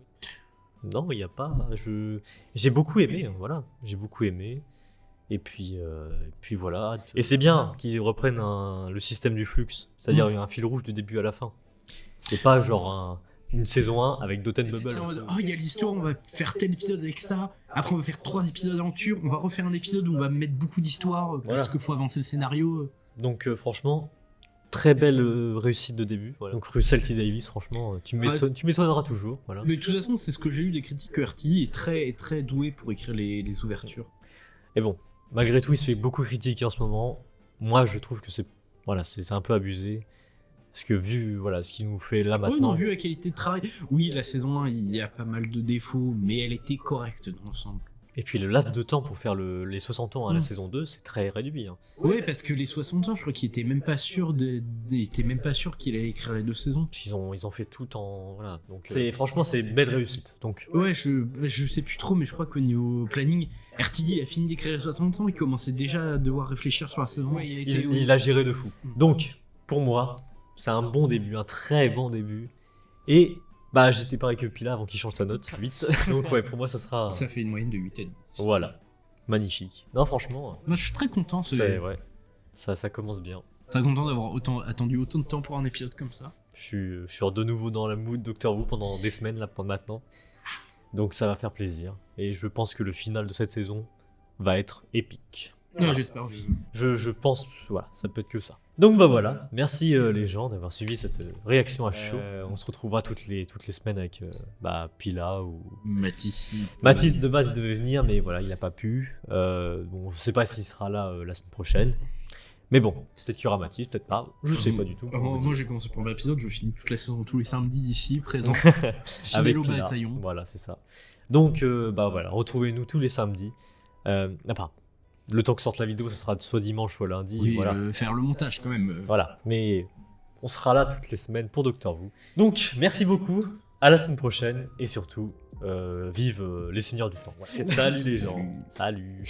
Non, il n'y a pas. J'ai beaucoup aimé, hein, voilà. J'ai beaucoup aimé. Et puis voilà. Et c'est bien qu'ils reprennent le système du flux. C'est-à-dire il y a un fil rouge du début à la fin. Et pas genre une saison 1 avec Doten Bubble. C'est en mode, oh, il y a l'histoire, on va faire tel épisode avec ça. Après, on va faire 3 épisodes d'aventure. On va refaire un épisode où on va mettre beaucoup d'histoire Voilà. parce qu'il faut avancer le scénario. Donc franchement, très belle réussite de début. Voilà. Donc Russell T Davies, franchement, tu m'étonneras toujours. Voilà. Mais de toute façon, c'est ce que j'ai eu des critiques que RTI est très doué pour écrire les ouvertures. Et bon, malgré tout, il se fait beaucoup critiquer en ce moment. Moi, je trouve que c'est un peu abusé. Parce que vu ce qu'il nous fait là Oui, maintenant. non, vu la qualité de travail. Oui, la saison 1, il y a pas mal de défauts, mais elle était correcte dans l'ensemble. Et puis le laps de temps pour faire les 60 ans à la saison 2, c'est très réduit. Hein. Ouais, parce que les 60 ans, je crois qu'il était même pas sûr qu'il allait écrire les 2 saisons. Ils ont fait tout en. Voilà. Donc, franchement, c'est une belle réussite. Donc, Ouais, je sais plus trop, mais je crois qu'au niveau planning, RTD a fini d'écrire les 60 ans, il commençait déjà à devoir réfléchir sur la saison. Ouais, il a géré de fou. Donc, pour moi, c'est un bon début, un très bon début. Et j'étais pareil que Pila avant qu'il change sa note, 8. Donc ouais, pour moi ça sera... Ça fait une moyenne de 8 et demi. Voilà, magnifique. Non franchement... Moi je suis très content. Ouais, ça commence bien. Très content d'avoir attendu autant de temps pour un épisode comme ça. Je suis de nouveau dans la mood Doctor Who pendant des semaines là, pendant maintenant. Donc ça va faire plaisir. Et je pense que le final de cette saison va être épique. Ouais, j'espère aussi. Je pense, voilà, ça peut être que ça. Donc voilà, merci les gens d'avoir suivi cette réaction à chaud. On se retrouvera toutes les semaines avec Pila ou Mathis. Mathis de base devait venir, mais voilà, il n'a pas pu. Bon, je sais pas s'il sera là la semaine prochaine. Mais bon, peut-être qu'il y aura Mathis, peut-être pas. Je sais pas du tout. Moi j'ai commencé pour l'épisode, je finis toute la saison tous les samedis ici, présent. Avec au Pila. bataillon. Voilà, c'est ça. Donc voilà, retrouvez-nous tous les samedis. Le temps que sorte la vidéo, ça sera soit dimanche, soit lundi. Oui, voilà. faire le montage quand même. Voilà, mais on sera là toutes les semaines pour Doctor Who. Donc, merci beaucoup, à la semaine prochaine, et surtout, vive les seigneurs du temps. Ouais. Salut les gens, salut.